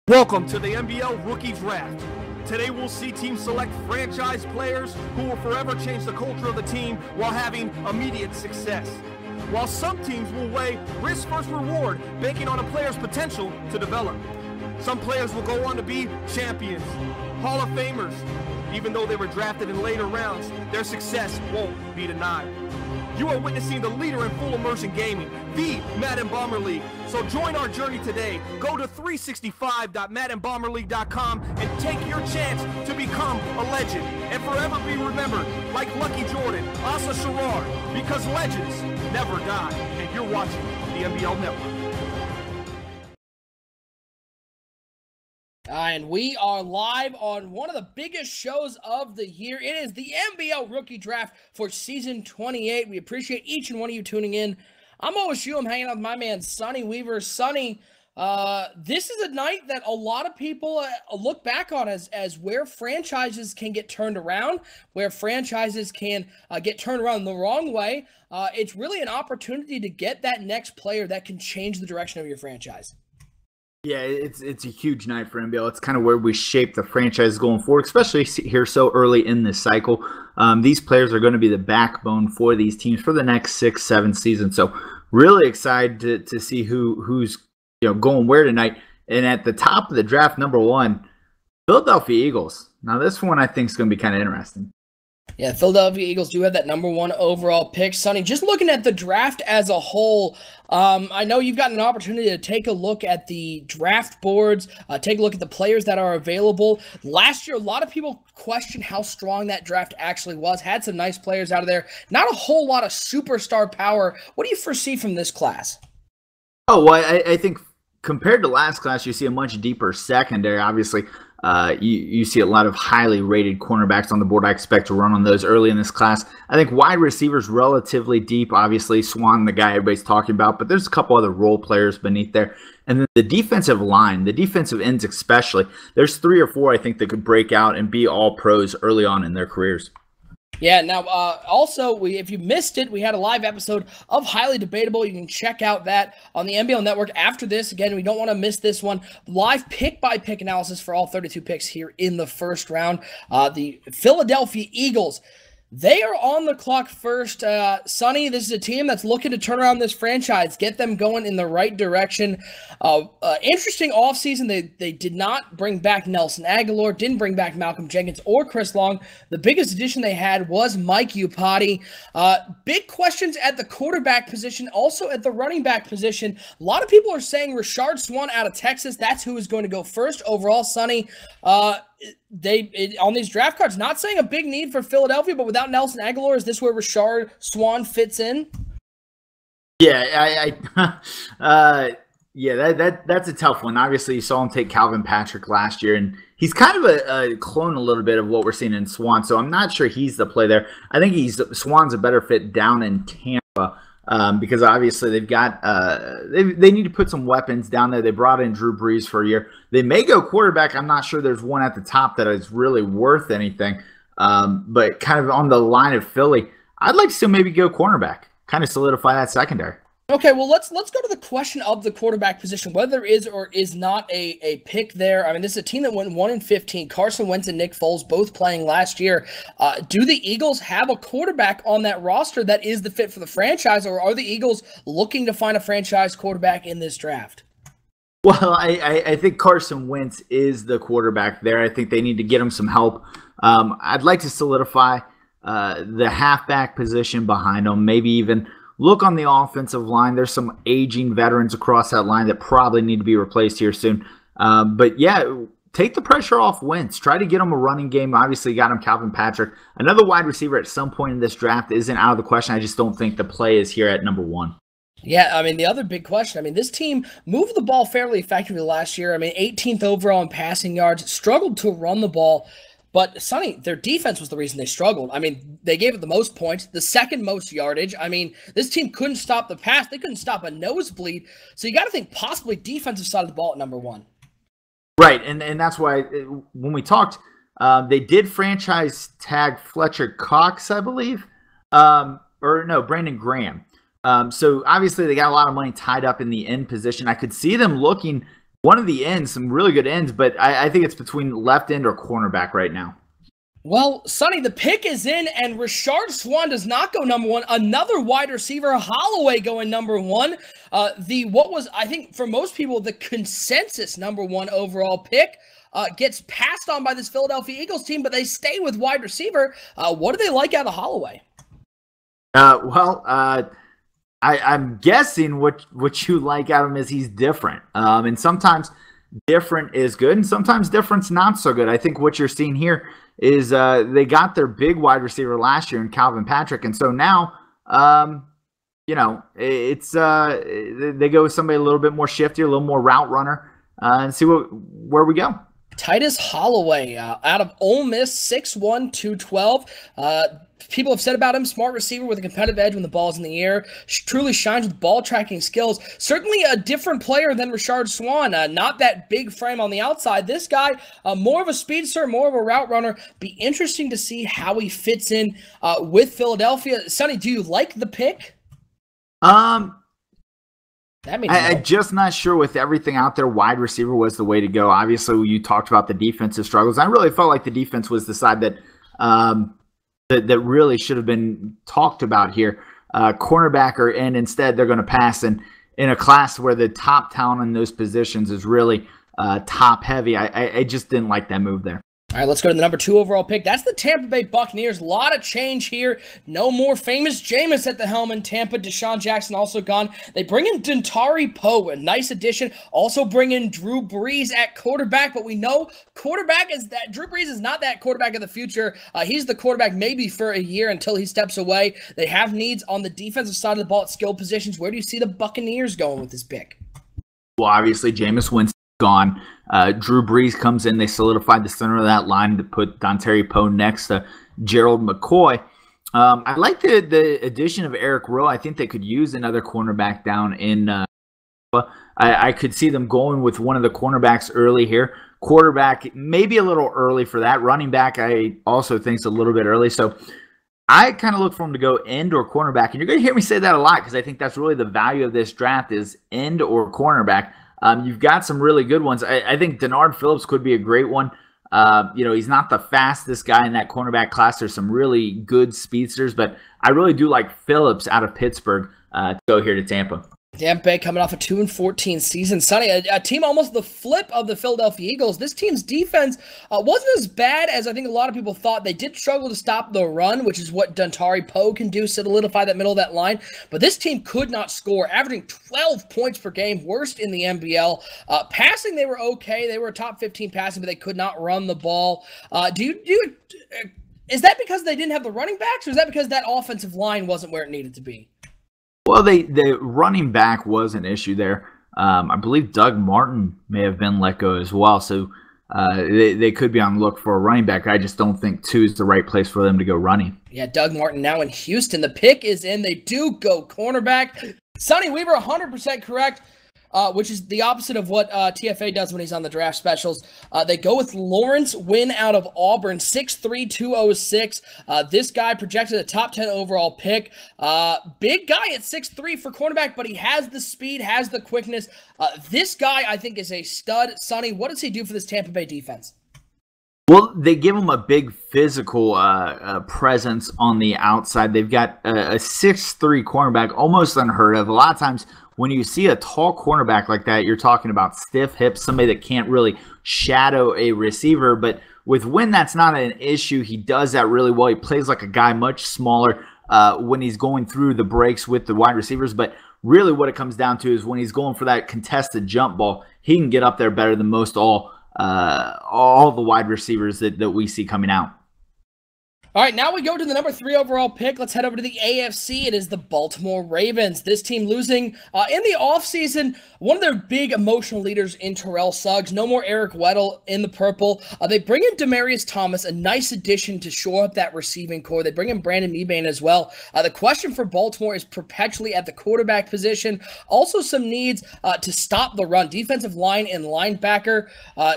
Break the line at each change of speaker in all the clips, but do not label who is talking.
Welcome to the MBL Rookie Draft. Today we'll see teams select franchise players who will forever change the culture of the team while having immediate success. While some teams will weigh risk versus reward, banking on a player's potential to develop. Some players will go on to be champions, Hall of Famers. Even though they were drafted in later rounds, their success won't be denied. You are witnessing the leader in full immersion gaming, the Madden Bomber League. So join our journey today. Go to 365.maddenbomberleague.com and take your chance to become a legend and forever be remembered like Lucky Jordan, Asa Sherrard, because legends never die. And you're watching the MBL Network.
And we are live on one of the biggest shows of the year. It is the MBL Rookie Draft for Season 28. We appreciate each and one of you tuning in. I'm OSU. I'm hanging out with my man, Sonny Weaver. Sonny, this is a night that a lot of people look back on as where franchises can get turned around, where franchises can get turned around the wrong way. It's really an opportunity to get that next player that can change the direction of your franchise.
Yeah, it's a huge night for MBL. It's kind of where we shape the franchise going forward, especially here so early in this cycle. These players are going to be the backbone for these teams for the next 6-7 seasons. So really excited to see who's going where tonight. And at the top of the draft, number 1, Philadelphia Eagles. Now this one I think is going to be kind of interesting.
Yeah, Philadelphia Eagles do have that number 1 overall pick. Sonny, just looking at the draft as a whole, I know you've gotten an opportunity to take a look at the draft boards, take a look at the players that are available. Last year, a lot of people questioned how strong that draft actually was. Had some nice players out of there. Not a whole lot of superstar power. What do you foresee from this class?
Oh, well, I think compared to last class, you see a much deeper secondary. Obviously, you see a lot of highly rated cornerbacks on the board. I expect to run on those early in this class. I think wide receivers relatively deep. Obviously, Swan, the guy everybody's talking about, but there's a couple other role players beneath there. And then the defensive line, the defensive ends especially, there's 3 or 4 I think that could break out and be all pros early on in their careers.
Yeah, now also, if you missed it, we had a live episode of Highly Debatable. You can check out that on the MBL Network after this. Again, we don't want to miss this one. Live pick-by-pick analysis for all 32 picks here in the first round. The Philadelphia Eagles, they are on the clock first. Sonny, this is a team that's looking to turn around this franchise, get them going in the right direction. Interesting offseason. They did not bring back Nelson Aguilar, didn't bring back Malcolm Jenkins or Chris Long. The biggest addition they had was Mike Iupati. Big questions at the quarterback position, also at the running back position. A lot of people are saying Rashard Swan out of Texas, that's who is going to go first overall. Sonny, on these draft cards, not saying a big need for Philadelphia, but without Nelson Aguilar, is this where Rashard Swan fits in?
Yeah, that's a tough one. Obviously, you saw him take Calvin Patrick last year, and he's kind of a clone a little bit of what we're seeing in Swan, so I'm not sure he's the play there. I think Swan's a better fit down in Tampa. Because obviously they've got they need to put some weapons down there. They brought in Drew Brees for a year. They may go quarterback. I'm not sure there's one at the top that is really worth anything. But kind of on the line of Philly, I'd like to still maybe go cornerback, kind of solidify that secondary.
Okay, well, let's go to the question of the quarterback position, whether there is or is not a pick there. I mean, this is a team that went 1-15. Carson Wentz and Nick Foles both playing last year. Do the Eagles have a quarterback on that roster that is the fit for the franchise, or are the Eagles looking to find a franchise quarterback in this draft?
Well, I think Carson Wentz is the quarterback there. I think they need to get him some help. I'd like to solidify the halfback position behind him, maybe even look on the offensive line. There's some aging veterans across that line that probably need to be replaced here soon. But yeah, take the pressure off Wentz. Try to get him a running game. Obviously, got him Calvin Patrick. Another wide receiver at some point in this draft isn't out of the question. I just don't think the play is here at number 1.
Yeah, I mean, the other big question, I mean, this team moved the ball fairly effectively last year. I mean, 18th overall in passing yards, struggled to run the ball. But, Sonny, their defense was the reason they struggled. I mean, they gave it the most points, the second most yardage. I mean, this team couldn't stop the pass. They couldn't stop a nosebleed. So you got to think possibly defensive side of the ball at number 1.
Right, and that's why when we talked, they did franchise tag Fletcher Cox, I believe. Or no, Brandon Graham. So obviously they got a lot of money tied up in the end position. I could see them looking one of the ends, some really good ends, but I think it's between left end or cornerback right now.
Well, Sonny, the pick is in, and Richard Swan does not go number one. Another wide receiver, Holloway, going number one. What was, I think, for most people, the consensus number one overall pick gets passed on by this Philadelphia Eagles team, but they stay with wide receiver. What do they like out of Holloway?
I'm guessing what you like out of him is he's different. And sometimes different is good, and sometimes different's not so good. I think what you're seeing here is they got their big wide receiver last year in Calvin Patrick, and so now it's they go with somebody a little bit more shifty, a little more route runner, and see where we go.
Titus Holloway out of Ole Miss, 6'1", 212. People have said about him, smart receiver with a competitive edge when the ball's in the air. Truly shines with ball tracking skills. Certainly a different player than Richard Swan. Not that big frame on the outside. This guy, more of a speedster, more of a route runner. Be interesting to see how he fits in with Philadelphia. Sonny, do you like the pick?
I'm just not sure with everything out there. Wide receiver was the way to go. Obviously, you talked about the defensive struggles. I really felt like the defense was the side that that really should have been talked about here. Cornerback and instead they're going to pass in a class where the top talent in those positions is really top heavy. I just didn't like that move there.
All right, let's go to the number 2 overall pick. That's the Tampa Bay Buccaneers. A lot of change here. No more famous Jameis at the helm in Tampa. Deshaun Jackson also gone. They bring in Dontari Poe, a nice addition. Also bring in Drew Brees at quarterback, but we know Drew Brees is not that quarterback of the future. He's the quarterback maybe for a year until he steps away. They have needs on the defensive side of the ball at skill positions. Where do you see the Buccaneers going with this pick?
Well, obviously, Jameis Winston gone. Drew Brees comes in. They solidified the center of that line to put Dontari Poe next to Gerald McCoy. I like the addition of Eric Rowe. I think they could use another cornerback down in I could see them going with one of the cornerbacks early here. Quarterback, maybe a little early for that. Running back, I also think is a little bit early. So I kind of look for them to go end or cornerback. And you're going to hear me say that a lot because I think that's really the value of this draft is end or cornerback. You've got some really good ones. I think Denard Phillips could be a great one. He's not the fastest guy in that cornerback class. There's some really good speedsters, but I really do like Phillips out of Pittsburgh to go here to Tampa.
Tampa Bay coming off a 2-14 season. Sonny, a team almost the flip of the Philadelphia Eagles. This team's defense wasn't as bad as I think a lot of people thought. They did struggle to stop the run, which is what Dontari Poe can do, solidify that middle of that line. But this team could not score, averaging 12 points per game, worst in the MBL. Passing, they were okay. They were top 15 passing, but they could not run the ball. Is that because they didn't have the running backs, or is that because that offensive line wasn't where it needed to be?
Well, the running back was an issue there. I believe Doug Martin may have been let go as well, so they could be on the look for a running back. I just don't think 2 is the right place for them to go running.
Yeah, Doug Martin now in Houston. The pick is in. They do go cornerback. Sonny, we were 100% correct. Which is the opposite of what TFA does when he's on the draft specials. They go with Lawrence Wynn out of Auburn, 6'3", 206. This guy projected a top 10 overall pick. Big guy at 6'3" for cornerback, but he has the speed, has the quickness. This guy, I think, is a stud. Sonny, what does he do for this Tampa Bay defense?
Well, they give him a big physical presence on the outside. They've got a 6'3" cornerback, almost unheard of. A lot of times when you see a tall cornerback like that, you're talking about stiff hips, somebody that can't really shadow a receiver. But with Wynn, that's not an issue. He does that really well. He plays like a guy much smaller when he's going through the breaks with the wide receivers. But really what it comes down to is when he's going for that contested jump ball, he can get up there better than most all the wide receivers that we see coming out.
All right, now we go to the number 3 overall pick. Let's head over to the AFC. It is the Baltimore Ravens. This team losing in the offseason, one of their big emotional leaders in Terrell Suggs. No more Eric Weddle in the purple. They bring in Demaryius Thomas, a nice addition to shore up that receiving core. They bring in Brandon Mebane as well. The question for Baltimore is perpetually at the quarterback position. Also some needs to stop the run. Defensive line and linebacker.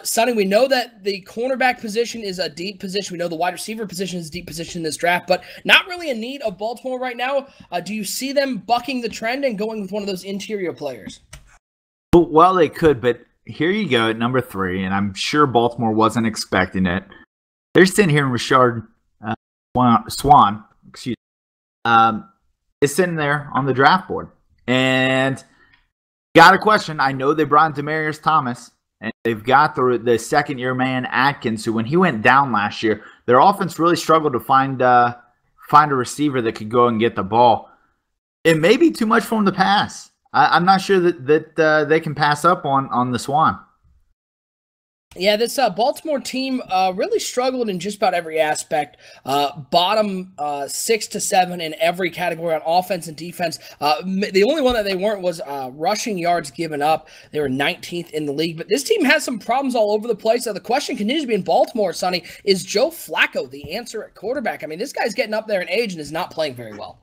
Sonny, we know that the cornerback position is a deep position. We know the wide receiver position is a deep position in this draft, but not really a need of Baltimore right now. Do you see them bucking the trend and going with one of those interior players?
Well, they could, but here you go at number 3, and I'm sure Baltimore wasn't expecting it. They're sitting here in Richard Swan, is sitting there on the draft board. And got a question. I know they brought in Demaryius Thomas, and they've got the second-year man, Atkins, who when he went down last year, their offense really struggled to find a receiver that could go and get the ball. It may be too much for him to pass. I'm not sure that they can pass up on the Swan.
Yeah, this Baltimore team really struggled in just about every aspect. Bottom 6 to 7 in every category on offense and defense. The only one that they weren't was rushing yards given up. They were 19th in the league. But this team has some problems all over the place. The question continues to be in Baltimore, Sonny, is Joe Flacco the answer at quarterback? I mean, this guy's getting up there in age and is not playing very well.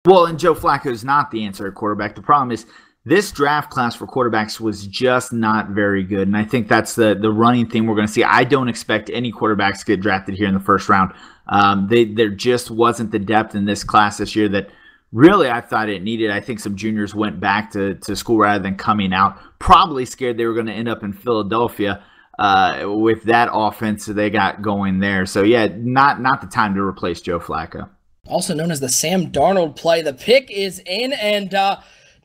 Well, and Joe Flacco is not the answer at quarterback. The problem is this draft class for quarterbacks was just not very good, and I think that's the running thing we're going to see. I don't expect any quarterbacks to get drafted here in the first round. There just wasn't the depth in this class this year that really I thought it needed. I think some juniors went back to school rather than coming out, probably scared they were going to end up in Philadelphia with that offense that they got going there. So, yeah, not the time to replace Joe Flacco.
Also known as the Sam Darnold play. The pick is in, and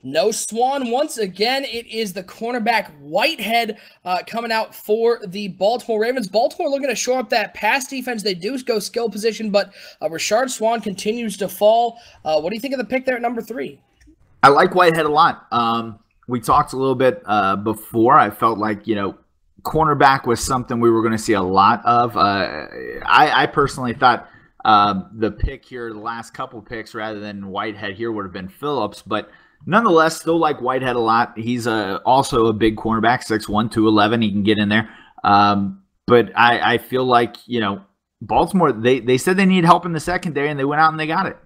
no Swan once again. It is the cornerback Whitehead coming out for the Baltimore Ravens. Baltimore looking to shore up that pass defense. They do go skill position, but Rashard Swan continues to fall. What do you think of the pick there at number 3?
I like Whitehead a lot. We talked a little bit before. I felt like, cornerback was something we were going to see a lot of. I personally thought the pick here, the last couple picks, rather than Whitehead here, would have been Phillips. But nonetheless, still like Whitehead a lot. He's also a big cornerback, 6'1", 211. He can get in there. But I feel like, Baltimore, they said they needed help in the secondary, and they went out and they got it.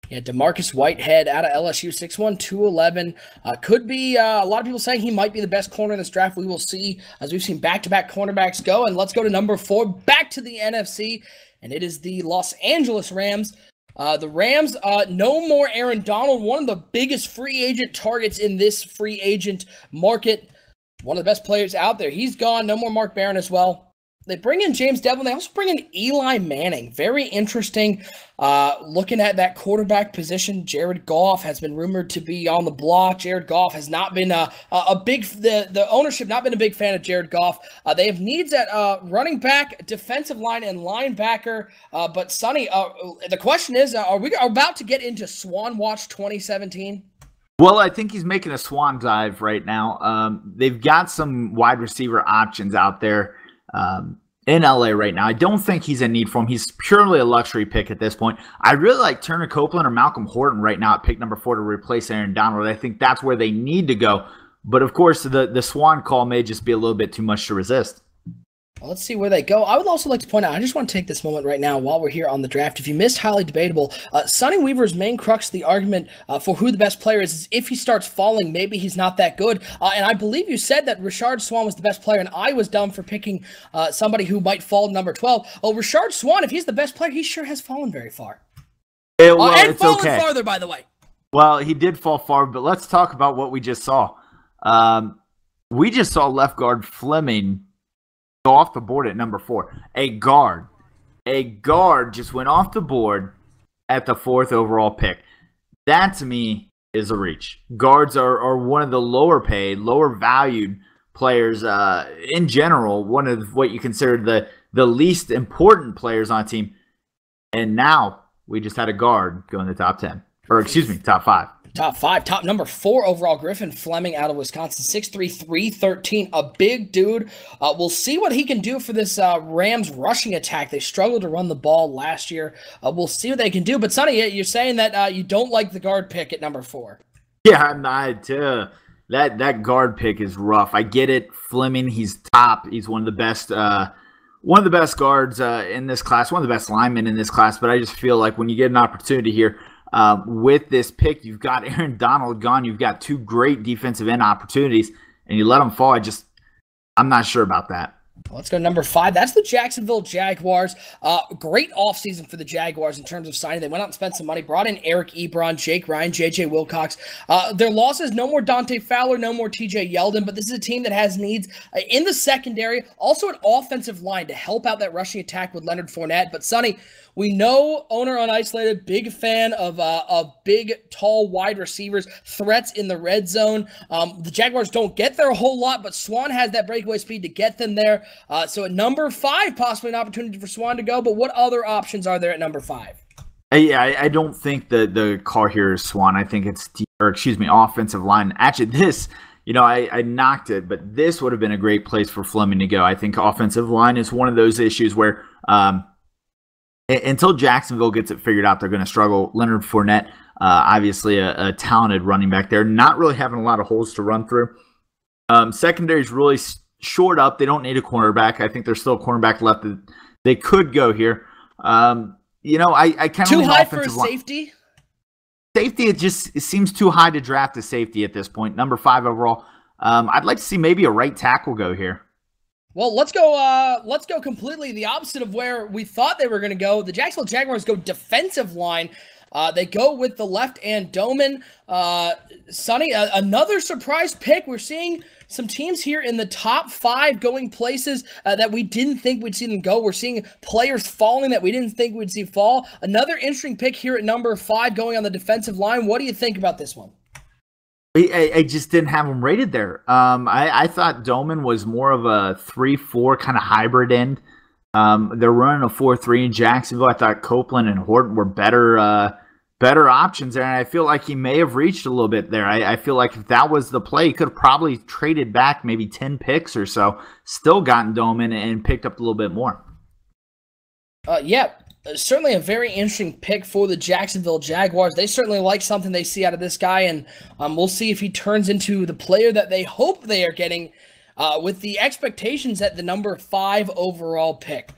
Yeah, DeMarcus Whitehead out of LSU, 6'1", 211. Could be a lot of people saying he might be the best corner in this draft. We will see as we've seen back-to-back cornerbacks go. And let's go to number 4, back to the NFC. And it is the Los Angeles Rams. The Rams, no more Aaron Donald, one of the biggest free agent targets in this free agent market. One of the best players out there. He's gone. No more Mark Barron as well. They bring in James Devlin. They also bring in Eli Manning. Very interesting. Looking at that quarterback position, Jared Goff has been rumored to be on the block. Jared Goff has not been the ownership not been a big fan of Jared Goff. They have needs at running back, defensive line, and linebacker. But Sonny, the question is, are we about to get into Swan Watch 2017?
Well, I think he's making a swan dive right now. They've got some wide receiver options out there in LA right now. I don't think he's in need for him. He's purely a luxury pick at this point. I really like Turner Copeland or Malcolm Horton right now at pick number 4 to replace Aaron Donald. I think that's where they need to go. But of course, the Swan call may just be a little bit too much to resist.
Well, let's see where they go. I would also like to point out, I just want to take this moment right now while we're here on the draft. If you missed Highly Debatable, Sonny Weaver's main crux of the argument for who the best player is if he starts falling, maybe he's not that good. And I believe you said that Rashard Swan was the best player, and I was dumb for picking somebody who might fall to number 12. Well, Rashard Swan, if he's the best player, he sure has fallen very far. And fallen farther, by the way.
Well, he did fall far, but let's talk about what we just saw. We just saw left guard Fleming go off the board at number 4. A guard just went off the board at the 4th overall pick. That to me is a reach. Guards are one of the lower paid, lower valued players in general. One of what you consider the least important players on a team. And now we just had a guard go in the top 10, or excuse me, top 5.
Top 5, top number 4 overall, Griffin Fleming out of Wisconsin, 6'3", 313, a big dude. We'll see what he can do for this Rams rushing attack. They struggled to run the ball last year. We'll see what they can do. But Sonny, you're saying that you don't like the guard pick at number 4.
Yeah, I'm not. That guard pick is rough. I get it. Fleming, he's top. He's one of the best. One of the best guards in this class. One of the best linemen in this class. But I just feel like when you get an opportunity here. With this pick, you've got Aaron Donald gone. You've got 2 great defensive end opportunities, and you let them fall. I'm not sure about that.
Let's go to number 5. That's the Jacksonville Jaguars. Great offseason for the Jaguars in terms of signing. They went out and spent some money, brought in Eric Ebron, Jake Ryan, J.J. Wilcox. Their losses, no more Dante Fowler, no more T.J. Yeldon, but this is a team that has needs in the secondary, also an offensive line to help out that rushing attack with Leonard Fournette. But, Sonny, we know owner unisolated, big fan of big, tall wide receivers, threats in the red zone. The Jaguars don't get there a whole lot, but Swan has that breakaway speed to get them there. So at number 5, possibly an opportunity for Swan to go, but what other options are there at number 5?
Yeah, I don't think the call here is Swan. I think it's, offensive line. Actually, this, I knocked it, but this would have been a great place for Fleming to go. I think offensive line is one of those issues where until Jacksonville gets it figured out, they're going to struggle. Leonard Fournette, obviously a talented running back there, not really having a lot of holes to run through. Secondary is really short up. They don't need a cornerback. I think there's still a cornerback left that they could go here. I kind of
too high for a safety.
Safety, it seems too high to draft a safety at this point. Number 5 overall. I'd like to see maybe a right tackle go here.
Well, let's go completely the opposite of where we thought they were going to go. The Jacksonville Jaguars go defensive line. They go with the left and Dolman. Sonny, another surprise pick. We're seeing some teams here in the top 5 going places that we didn't think we'd see them go. We're seeing players falling that we didn't think we'd see fall. Another interesting pick here at number 5 going on the defensive line. What do you think about this one?
I just didn't have him rated there. I thought Dolman was more of a 3-4 kind of hybrid end. They're running a 4-3 in Jacksonville. I thought Copeland and Horton were better options there, and I feel like he may have reached a little bit there. I feel like if that was the play, he could have probably traded back maybe 10 picks or so, still gotten Dolman and picked up a little bit more.
Yeah. Certainly a very interesting pick for the Jacksonville Jaguars. They certainly like something they see out of this guy, and we'll see if he turns into the player that they hope they are getting with the expectations at the number 5 overall pick.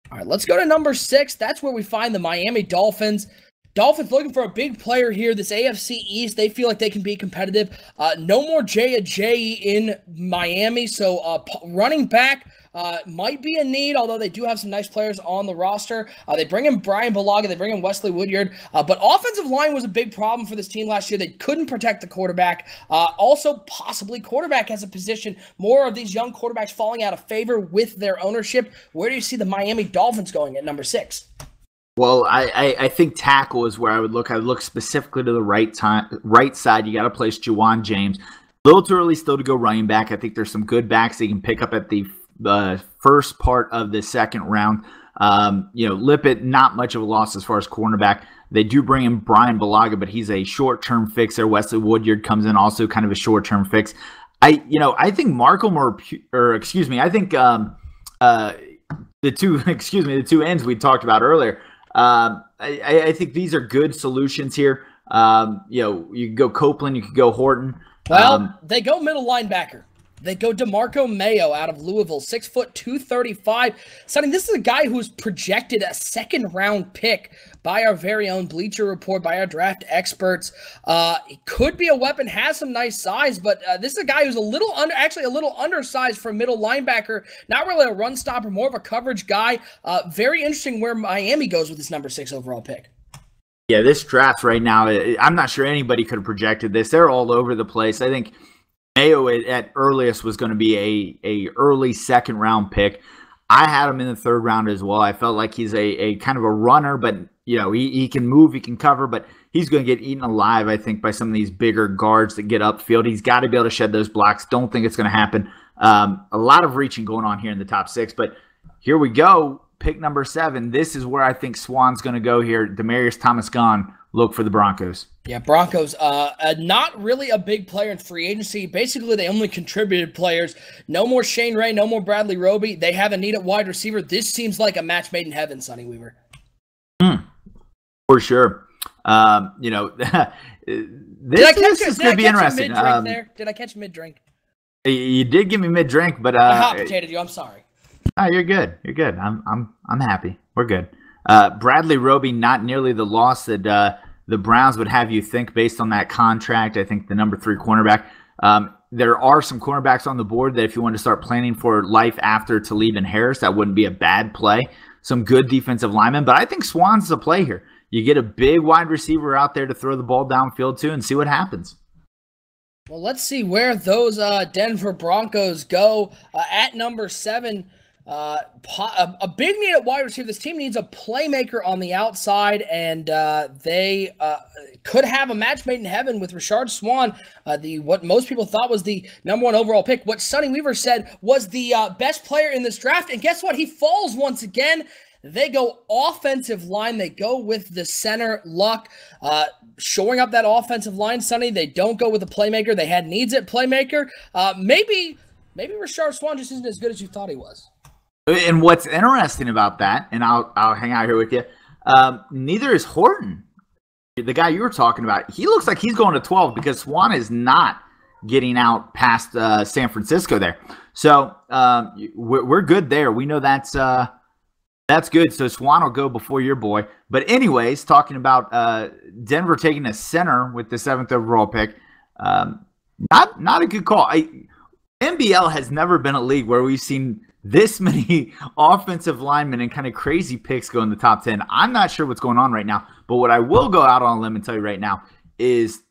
All right, let's go to number 6. That's where we find the Miami Dolphins. Dolphins looking for a big player here. This AFC East, they feel like they can be competitive. No more Jay in Miami, so running back might be a need, although they do have some nice players on the roster. They bring in Brian Bulaga, they bring in Wesley Woodyard, but offensive line was a big problem for this team last year. They couldn't protect the quarterback. Also, possibly quarterback as a position. More of these young quarterbacks falling out of favor with their ownership. Where do you see the Miami Dolphins going at number 6?
Well, I think tackle is where I would look. I would look specifically to the right side. You got to place Juwan James. A little too early still to go running back. I think there's some good backs that you can pick up at the first part of the second round. Lippett, not much of a loss as far as cornerback. They do bring in Brian Bulaga, but he's a short-term fix there. Wesley Woodyard comes in, also kind of a short-term fix. I think Markham I think the two ends we talked about earlier. I think these are good solutions here. You can go Copeland, you can go Horton.
Well, they go middle linebacker. They go DeMarco Mayo out of Louisville, 6 foot, 235. Sonny, this is a guy who's projected a second-round pick by our very own Bleacher Report, by our draft experts. He could be a weapon, has some nice size, but this is a guy who's a little undersized for a middle linebacker. Not really a run stopper, more of a coverage guy. Very interesting where Miami goes with this number 6 overall pick.
Yeah, this draft right now, I'm not sure anybody could have projected this. They're all over the place. I think Mayo at earliest was going to be a early second round pick. I had him in the third round as well. I felt like he's a kind of a runner, but he can move, he can cover, but he's going to get eaten alive, I think, by some of these bigger guards that get upfield. He's got to be able to shed those blocks. Don't think it's going to happen. A lot of reaching going on here in the top 6, but here we go. Pick number 7. This is where I think Swan's going to go here. Demaryius Thomas gone. Look for the Broncos.
Yeah, Broncos, not really a big player in free agency. Basically, they only contributed players. No more Shane Ray, no more Bradley Roby. They have a need at wide receiver. This seems like a match made in heaven, Sonny Weaver.
For sure. This is going to be interesting.
Did I catch mid-drink?
You did give me mid-drink, but
I hot-potatoed you. I'm sorry.
Oh, you're good. You're good. I'm happy. We're good. Bradley Roby, not nearly the loss that the Browns would have you think based on that contract. I think the number 3 cornerback. There are some cornerbacks on the board that if you want to start planning for life after Talib and Harris, that wouldn't be a bad play. Some good defensive linemen, but I think Swan's the play here. You get a big wide receiver out there to throw the ball downfield to and see what happens.
Well, let's see where those Denver Broncos go at number 7. A big need at wide receiver. This team needs a playmaker on the outside, and they could have a match made in heaven with Rashard Swan, what most people thought was the number 1 overall pick. What Sonny Weaver said was the best player in this draft, and guess what? He falls once again. They go offensive line. They go with the center, Luck, shoring up that offensive line, Sonny. They don't go with a playmaker. They had needs at playmaker. Maybe Rashard Swan just isn't as good as you thought he was.
And what's interesting about that, and I'll hang out here with you, neither is Horton, the guy you were talking about. He looks like he's going to 12 because Swan is not getting out past San Francisco there. So we're good there. We know that's good. So Swan will go before your boy. But anyways, talking about Denver taking a center with the 7th overall pick, not a good call. NBL has never been a league where we've seen this many offensive linemen and kind of crazy picks go in the top 10. I'm not sure what's going on right now, but what I will go out on a limb and tell you right now is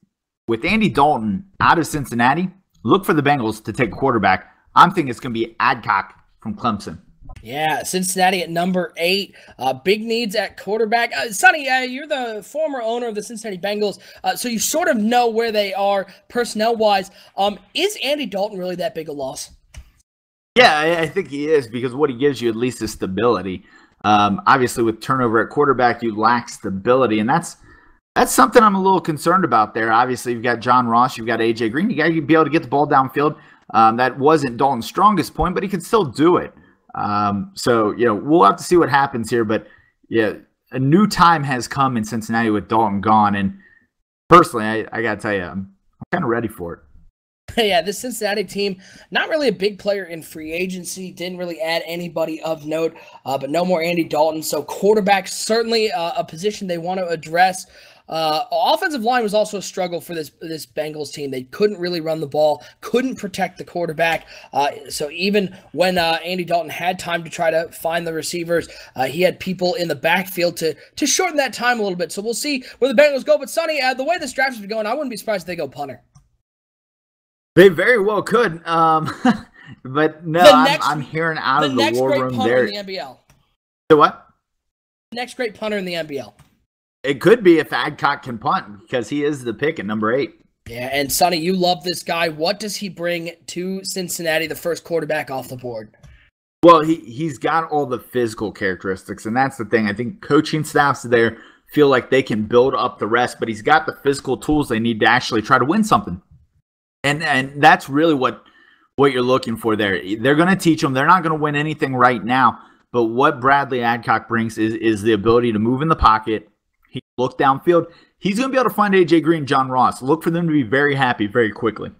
with Andy Dalton out of Cincinnati, look for the Bengals to take a quarterback. I'm thinking it's going to be Adcock from Clemson.
Yeah, Cincinnati at number 8. Big needs at quarterback. Sonny, you're the former owner of the Cincinnati Bengals, so you sort of know where they are personnel-wise. Is Andy Dalton really that big a loss?
Yeah, I think he is because what he gives you at least is stability. Obviously, with turnover at quarterback, you lack stability, and that's something I'm a little concerned about there. Obviously, you've got John Ross, you've got A.J. Green. You got to be able to get the ball downfield. That wasn't Dalton's strongest point, but he can still do it. So, we'll have to see what happens here. But, yeah, a new time has come in Cincinnati with Dalton gone. And personally, I got to tell you, I'm kind of ready for it.
Yeah, this Cincinnati team, not really a big player in free agency, didn't really add anybody of note, but no more Andy Dalton. So quarterback, certainly a position they want to address. Offensive line was also a struggle for this Bengals team. They couldn't really run the ball, couldn't protect the quarterback. So even when Andy Dalton had time to try to find the receivers, he had people in the backfield to shorten that time a little bit. So we'll see where the Bengals go. But Sonny, the way this draft has been going, I wouldn't be surprised if they go punter.
They very well could, but no, I'm hearing out of the war room there.
The next great punter in the NBL.
So what?
Next great punter in the NBL.
It could be if Adcock can punt because he is the pick at number 8.
Yeah, and Sonny, you love this guy. What does he bring to Cincinnati, the first quarterback off the board?
Well, he's got all the physical characteristics, and that's the thing. I think coaching staffs there feel like they can build up the rest, but he's got the physical tools they need to actually try to win something. And that's really what you're looking for there. They're going to teach them. They're not going to win anything right now. But what Bradley Adcock brings is the ability to move in the pocket. He look downfield. He's going to be able to find A.J. Green, John Ross. Look for them to be very happy very quickly.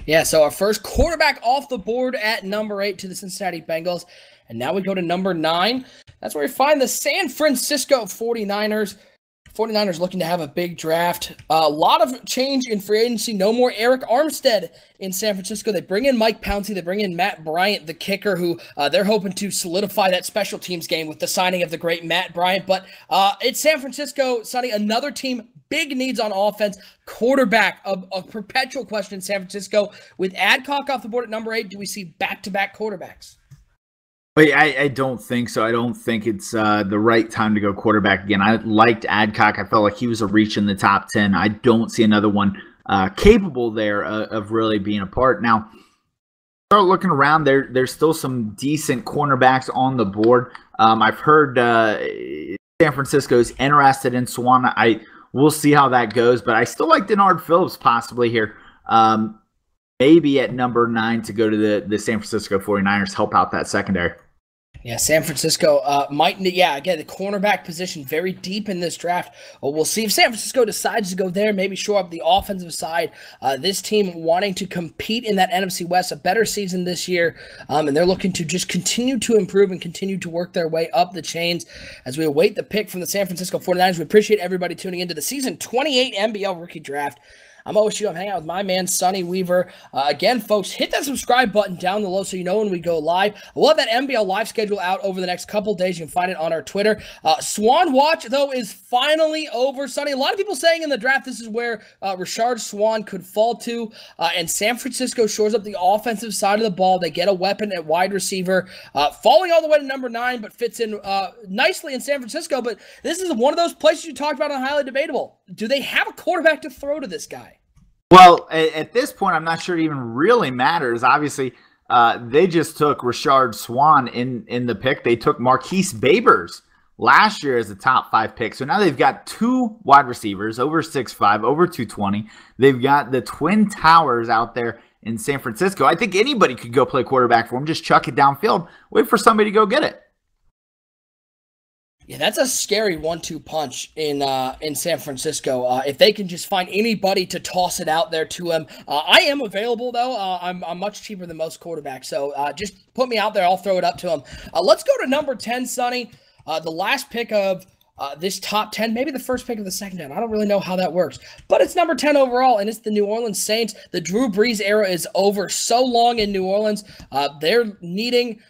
Yeah, so our first quarterback off the board at number 8 to the Cincinnati Bengals. And now we go to number 9. That's where we find the San Francisco 49ers. 49ers looking to have a big draft. A lot of change in free agency. No more Eric Armstead in San Francisco. They bring in Mike Pouncey. They bring in Matt Bryant, the kicker, who they're hoping to solidify that special teams game with the signing of the great Matt Bryant. But it's San Francisco, Sonny, another team, big needs on offense. Quarterback, a perpetual question in San Francisco. With Adcock off the board at number 8, do we see back-to-back quarterbacks?
Wait, I don't think so. I don't think it's the right time to go quarterback again. I liked Adcock. I felt like he was a reach in the top 10. I don't see another one capable there of really being a part. Now, start looking around. There's still some decent cornerbacks on the board. I've heard San Francisco's interested in Swan. We'll see how that goes, but I still like Denard Phillips possibly here. Maybe at number 9 to go to the San Francisco 49ers, help out that secondary.
Yeah, San Francisco might, again, the cornerback position very deep in this draft. Well, we'll see if San Francisco decides to go there, maybe shore up the offensive side. This team wanting to compete in that NFC West, a better season this year, and they're looking to just continue to improve and continue to work their way up the chains as we await the pick from the San Francisco 49ers. We appreciate everybody tuning into the Season 28 MBL Rookie Draft. I'm OSU. I'm hanging out with my man, Sonny Weaver. Again, folks, hit that subscribe button down below so you know when we go live. We'll have that MBL live schedule out over the next couple days. You can find it on our Twitter. Swan Watch, though, is finally over, Sonny. A lot of people saying in the draft this is where Rashard Swan could fall to, and San Francisco shores up the offensive side of the ball. They get a weapon at wide receiver, falling all the way to number 9, but fits in nicely in San Francisco. But this is one of those places you talked about on Highly Debatable. Do they have a quarterback to throw to this guy?
Well, at this point, I'm not sure it even really matters. Obviously, they just took Rashard Swan in the pick. They took Marquise Babers last year as a top 5 pick. So now they've got 2 wide receivers, over 6'5", over 220. They've got the Twin Towers out there in San Francisco. I think anybody could go play quarterback for them. Just chuck it downfield. Wait for somebody to go get it.
Yeah, that's a scary 1-2 punch in San Francisco. If they can just find anybody to toss it out there to him. I am available, though. I'm much cheaper than most quarterbacks. So just put me out there. I'll throw it up to him. Let's go to number 10, Sonny. The last pick of this top 10, maybe the first pick of the second 10. I don't really know how that works, but it's number 10 overall, and it's the New Orleans Saints. The Drew Brees era is over so long in New Orleans. They're needing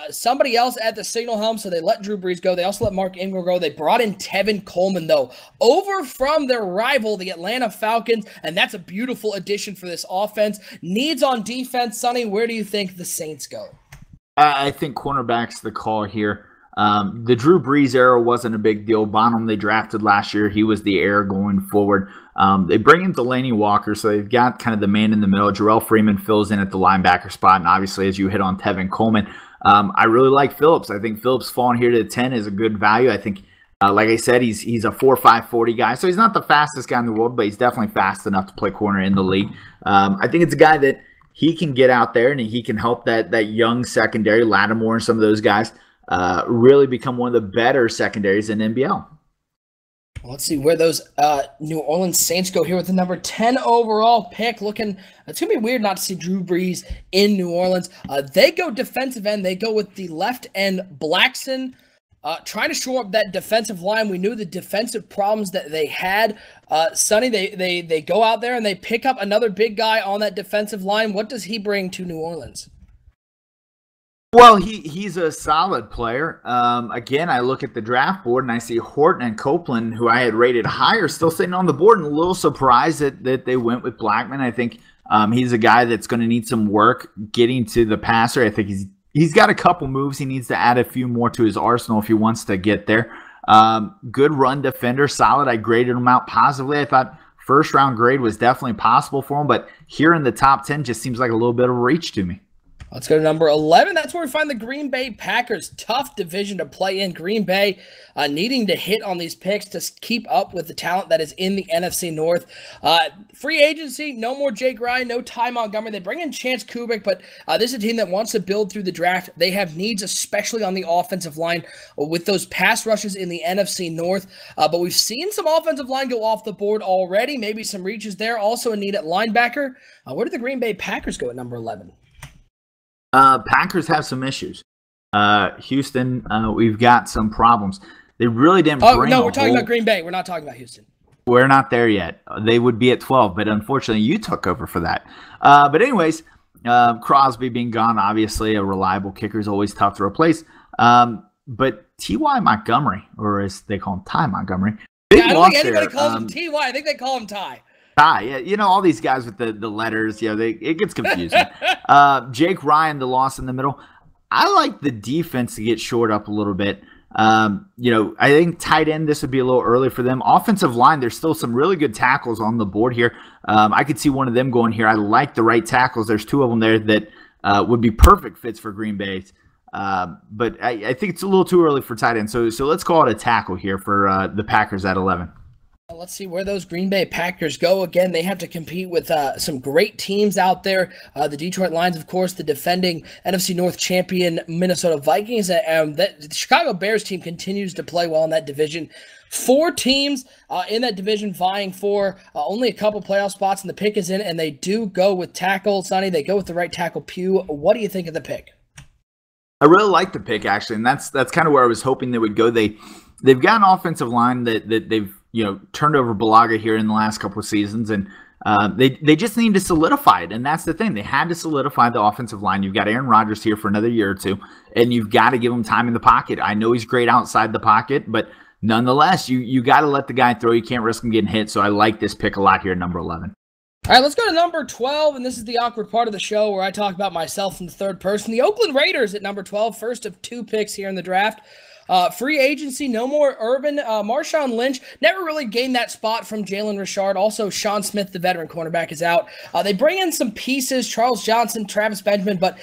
somebody else at the signal helm, so they let Drew Brees go. They also let Mark Ingram go. They brought in Tevin Coleman, though, over from their rival, the Atlanta Falcons, and that's a beautiful addition for this offense. Needs on defense, Sonny, where do you think the Saints go?
I think cornerback's the call here. The Drew Brees era wasn't a big deal. Bonham they drafted last year. He was the heir going forward. They bring in Delaney Walker, so they've got kind of the man in the middle. Jarrell Freeman fills in at the linebacker spot, and obviously, as you hit on Tevin Coleman, I really like Phillips. I think Phillips falling here to 10 is a good value. I think, like I said, he's a 4.5 40 guy, so he's not the fastest guy in the world, but he's definitely fast enough to play corner in the league. I think it's a guy that he can get out there and he can help that young secondary, Lattimore and some of those guys, really become one of the better secondaries in NBL.
Let's see where those New Orleans Saints go here with the number 10 overall pick. It's going to be weird not to see Drew Brees in New Orleans. They go defensive end. They go with the left end Blackson, trying to shore up that defensive line. We knew the defensive problems that they had. Sonny, they go out there and they pick up another big guy on that defensive line. What does he bring to New Orleans?
Well, he's a solid player. Again, I look at the draft board and I see Horton and Copeland, who I had rated higher, still sitting on the board, and a little surprised that they went with Blackman. I think he's a guy that's going to need some work getting to the passer. I think he's got a couple moves. He needs to add a few more to his arsenal if he wants to get there. Good run defender, solid. I graded him out positively. I thought first round grade was definitely possible for him, but here in the top 10 just seems like a little bit of a reach to me.
Let's go to number 11. That's where we find the Green Bay Packers. Tough division to play in. Green Bay needing to hit on these picks to keep up with the talent that is in the NFC North. Free agency, no more Jake Ryan, no Ty Montgomery. They bring in Chance Kubik, but this is a team that wants to build through the draft. They have needs, especially on the offensive line, with those pass rushes in the NFC North. But we've seen some offensive line go off the board already. Maybe some reaches there. Also a need at linebacker. Where did the Green Bay Packers go at number 11?
Packers have some issues. Houston, we've got some problems. They really didn't bring
no, we're talking about Green Bay. We're not talking about Houston.
We're not there yet. They would be at 12, but unfortunately you took over for that. But anyways, Crosby being gone, obviously a reliable kicker is always tough to replace. But T.Y. Montgomery, or as they call him, Ty Montgomery.
Yeah, I don't think anybody calls him T.Y. I think they call him Ty.
Yeah, you know, all these guys with the letters, it gets confusing. Jake Ryan, the loss in the middle. I like the defense to get shored up a little bit. I think tight end, this would be a little early for them. Offensive line, there's still some really good tackles on the board here. I could see one of them going here. I like the right tackles. There's 2 of them there that would be perfect fits for Green Bay. But I think it's a little too early for tight end. So let's call it a tackle here for the Packers at 11.
Let's see where those Green Bay Packers go. Again, they have to compete with some great teams out there. The Detroit Lions, of course, the defending NFC North champion Minnesota Vikings. The Chicago Bears team continues to play well in that division. 4 teams in that division vying for only a couple playoff spots, and the pick is in, and they do go with tackle. Sonny, they go with the right tackle, Pugh. What do you think of the pick?
I really like the pick, actually, and that's kind of where I was hoping they would go. They've got an offensive line that they've turned over Balaga here in the last couple of seasons, and They just need to solidify it, and that's the thing. They had to solidify the offensive line. You've got Aaron Rodgers here for another year or two, and you've got to give him time in the pocket. I know he's great outside the pocket, but nonetheless, you got to let the guy throw. You can't risk him getting hit, so I like this pick a lot here at number 11.
All right, let's go to number 12, and this is the awkward part of the show where I talk about myself in the third person. The Oakland Raiders at number 12, first of 2 picks here in the draft. Free agency, no more Urban. Marshawn Lynch never really gained that spot from Jalen Richard. Also, Sean Smith, the veteran cornerback, is out. They bring in some pieces, Charles Johnson, Travis Benjamin, but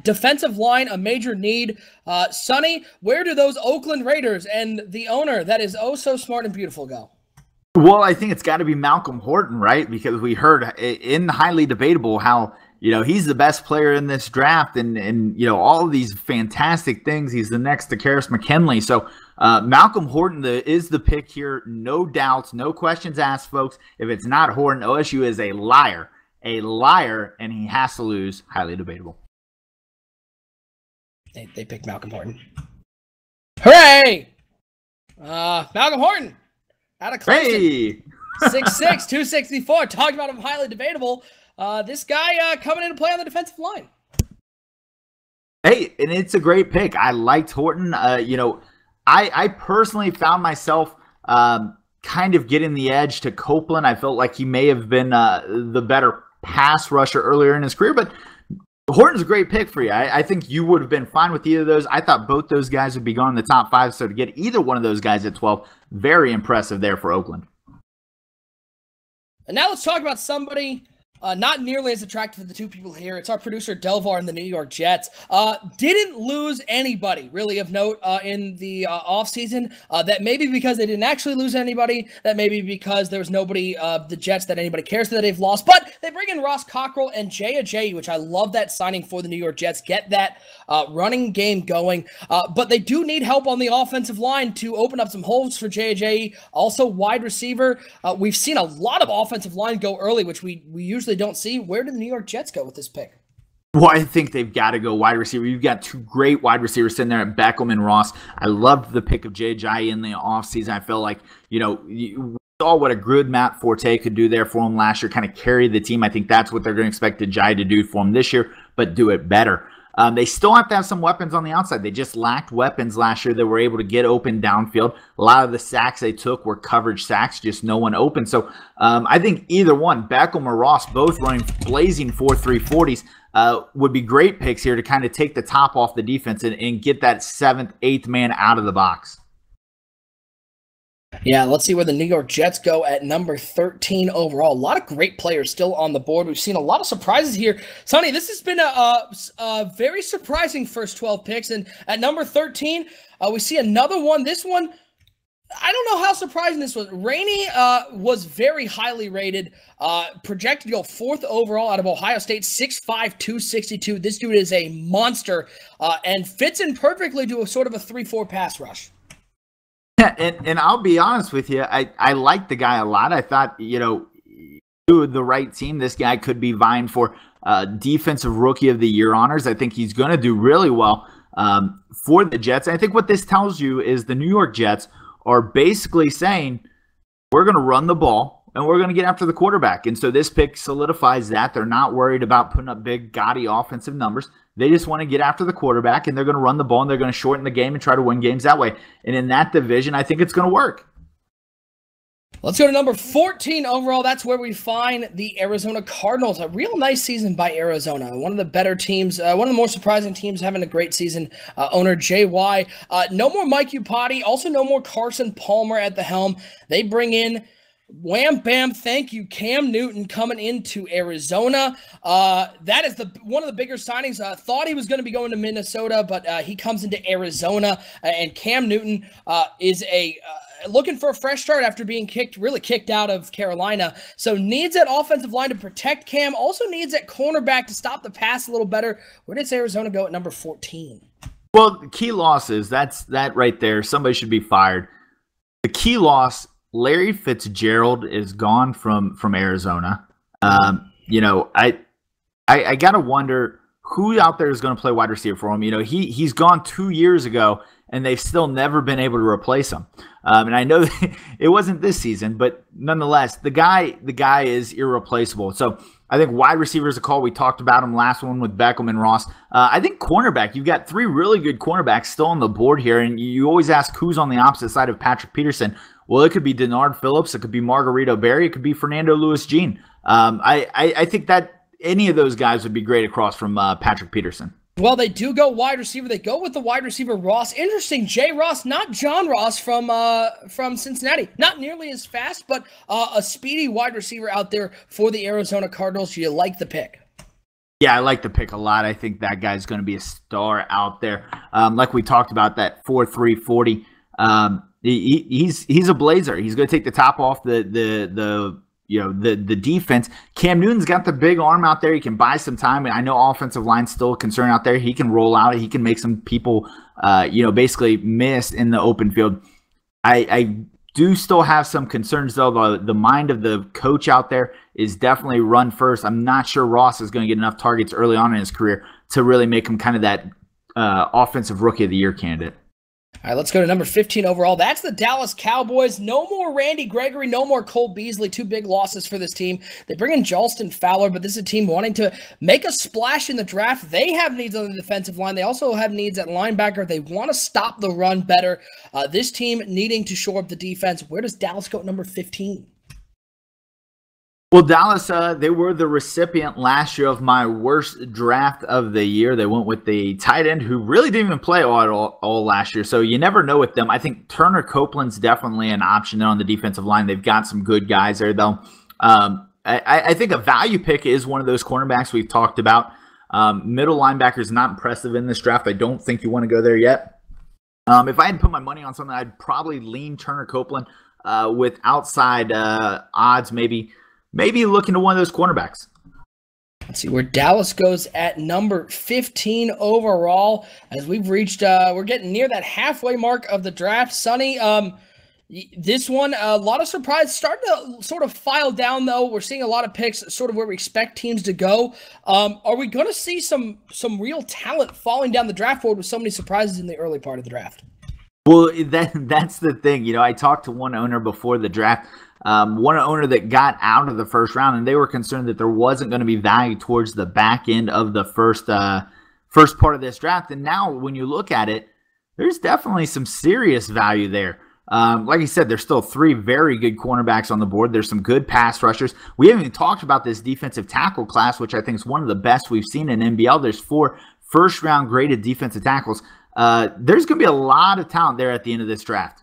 defensive line, a major need. Sonny, where do those Oakland Raiders and the owner that is oh so smart and beautiful go?
Well, I think it's got to be Malcolm Horton, right? Because we heard in highly debatable how, he's the best player in this draft and all of these fantastic things. He's the next to Karis McKinley. So Malcolm Horton is the pick here. No doubts, no questions asked, folks. If it's not Horton, OSU is a liar, and he has to lose. Highly debatable.
They picked Malcolm Horton. Hooray! Malcolm Horton. Out of Clemson.
Hey!
6'6", 264. Talking about him highly debatable. This guy coming in to play on the defensive line.
Hey, and it's a great pick. I liked Horton. I personally found myself kind of getting the edge to Copeland. I felt like he may have been the better pass rusher earlier in his career, but Horton's a great pick for you. I think you would have been fine with either of those. I thought both those guys would be gone in the top 5, so to get either one of those guys at 12, very impressive there for Oakland.
And now let's talk about somebody not nearly as attractive as the two people here. It's our producer, Delvar, in the New York Jets. Didn't lose anybody, really, of note in the offseason. That may be because they didn't actually lose anybody. That may be because there was nobody, the Jets, that anybody cares that they've lost. But they bring in Ross Cockrell and Jay Ajayi, which I love that signing for the New York Jets. Get that running game going. But they do need help on the offensive line to open up some holes for Jay Ajayi. Also, wide receiver. We've seen a lot of offensive line go early, which we usually don't see. Where do the New York Jets go with this pick?
Well, I think they've got to go wide receiver. You've got 2 great wide receivers sitting there at Beckham and Ross. I loved the pick of Jay Ajayi in the offseason. I feel like, you saw what a good Matt Forte could do there for him last year, kind of carry the team. I think that's what they're going to expect Ajayi to do for him this year, but do it better. They still have to have some weapons on the outside. They just lacked weapons last year that were able to get open downfield. A lot of the sacks they took were coverage sacks, just no one open. So I think either one, Beckham or Ross, both running blazing 4.3 40s, would be great picks here to kind of take the top off the defense and get that 7th, 8th man out of the box.
Yeah, let's see where the New York Jets go at number 13 overall. A lot of great players still on the board. We've seen a lot of surprises here. Sonny, this has been a very surprising first 12 picks. And at number 13, we see another one. This one, I don't know how surprising this was. Rainey was very highly rated, projected to go 4th overall out of Ohio State, 6'5", 262. This dude is a monster and fits in perfectly to a sort of a 3-4 pass rush.
Yeah, and I'll be honest with you, I like the guy a lot. I thought, to the right team, this guy could be vying for Defensive Rookie of the Year honors. I think he's going to do really well for the Jets. And I think what this tells you is the New York Jets are basically saying, we're going to run the ball and we're going to get after the quarterback. And so this pick solidifies that. They're not worried about putting up big, gaudy offensive numbers. They just want to get after the quarterback, and they're going to run the ball, and they're going to shorten the game and try to win games that way. And in that division, I think it's going to work.
Let's go to number 14 overall. That's where we find the Arizona Cardinals. A real nice season by Arizona. One of the better teams, one of the more surprising teams having a great season. Owner JY. No more Mike Upati. Also no more Carson Palmer at the helm. They bring in wham, bam, thank you, Cam Newton coming into Arizona. That is one of the bigger signings. Thought he was going to be going to Minnesota, but he comes into Arizona, and Cam Newton is looking for a fresh start after being kicked out of Carolina. So needs that offensive line to protect Cam. Also needs that cornerback to stop the pass a little better. Where does Arizona go at number 14?
Well, key losses, that right there. Somebody should be fired. The key loss, Larry Fitzgerald is gone from Arizona. I got to wonder who out there is going to play wide receiver for him? You know, he's gone 2 years ago, and they've still never been able to replace him. And I know it wasn't this season, but nonetheless, the guy is irreplaceable. So I think wide receiver is a call. We talked about him last one with Beckham and Ross. I think cornerback, you've got 3 really good cornerbacks still on the board here, and you always ask who's on the opposite side of Patrick Peterson. Well, it could be Denard Phillips, it could be Margarito Berry, it could be Fernando Lewis-Jean. I think that any of those guys would be great across from Patrick Peterson.
Well, they do go wide receiver. They go with the wide receiver Ross. Interesting, Jay Ross, not John Ross from Cincinnati. Not nearly as fast, but a speedy wide receiver out there for the Arizona Cardinals. You like the pick?
Yeah, I like the pick a lot. I think that guy's going to be a star out there. Like we talked about, that 4.3 40. He's a blazer. He's going to take the top off the defense. Cam Newton's got the big arm out there. He can buy some time. I know offensive line's still a concern out there. He can roll out. He can make some people, basically miss in the open field. I do still have some concerns, though. The mind of the coach out there is definitely run first. I'm not sure Ross is going to get enough targets early on in his career to really make him kind of that offensive rookie of the year candidate.
All right, let's go to number 15 overall. That's the Dallas Cowboys. No more Randy Gregory, no more Cole Beasley. 2 big losses for this team. They bring in Jalston Fowler, but this is a team wanting to make a splash in the draft. They have needs on the defensive line. They also have needs at linebacker. They want to stop the run better. This team needing to shore up the defense. Where does Dallas go at number 15?
Well, Dallas, they were the recipient last year of my worst draft of the year. They went with the tight end who really didn't even play all last year. So you never know with them. I think Turner Copeland's definitely an option there on the defensive line. They've got some good guys there, though. I think a value pick is one of those cornerbacks we've talked about. Middle linebacker is not impressive in this draft. I don't think you want to go there yet. If I had to put my money on something, I'd probably lean Turner Copeland with outside odds, maybe look into one of those cornerbacks.
Let's see where Dallas goes at number 15 overall. As we've reached, we're getting near that halfway mark of the draft. Sonny, this one, a lot of surprise. Starting to sort of file down, though. We're seeing a lot of picks sort of where we expect teams to go. Are we going to see some real talent falling down the draft board with so many surprises in the early part of the draft?
Well, that's the thing. You know, I talked to one owner before the draft. One owner that got out of the first round, and they were concerned that there wasn't going to be value towards the back end of the first part of this draft. And now when you look at it, there's definitely some serious value there. Like I said, there's still 3 very good cornerbacks on the board. There's some good pass rushers. We haven't even talked about this defensive tackle class, which I think is one of the best we've seen in NBL. There's 4 first-round graded defensive tackles. There's going to be a lot of talent there at the end of this draft.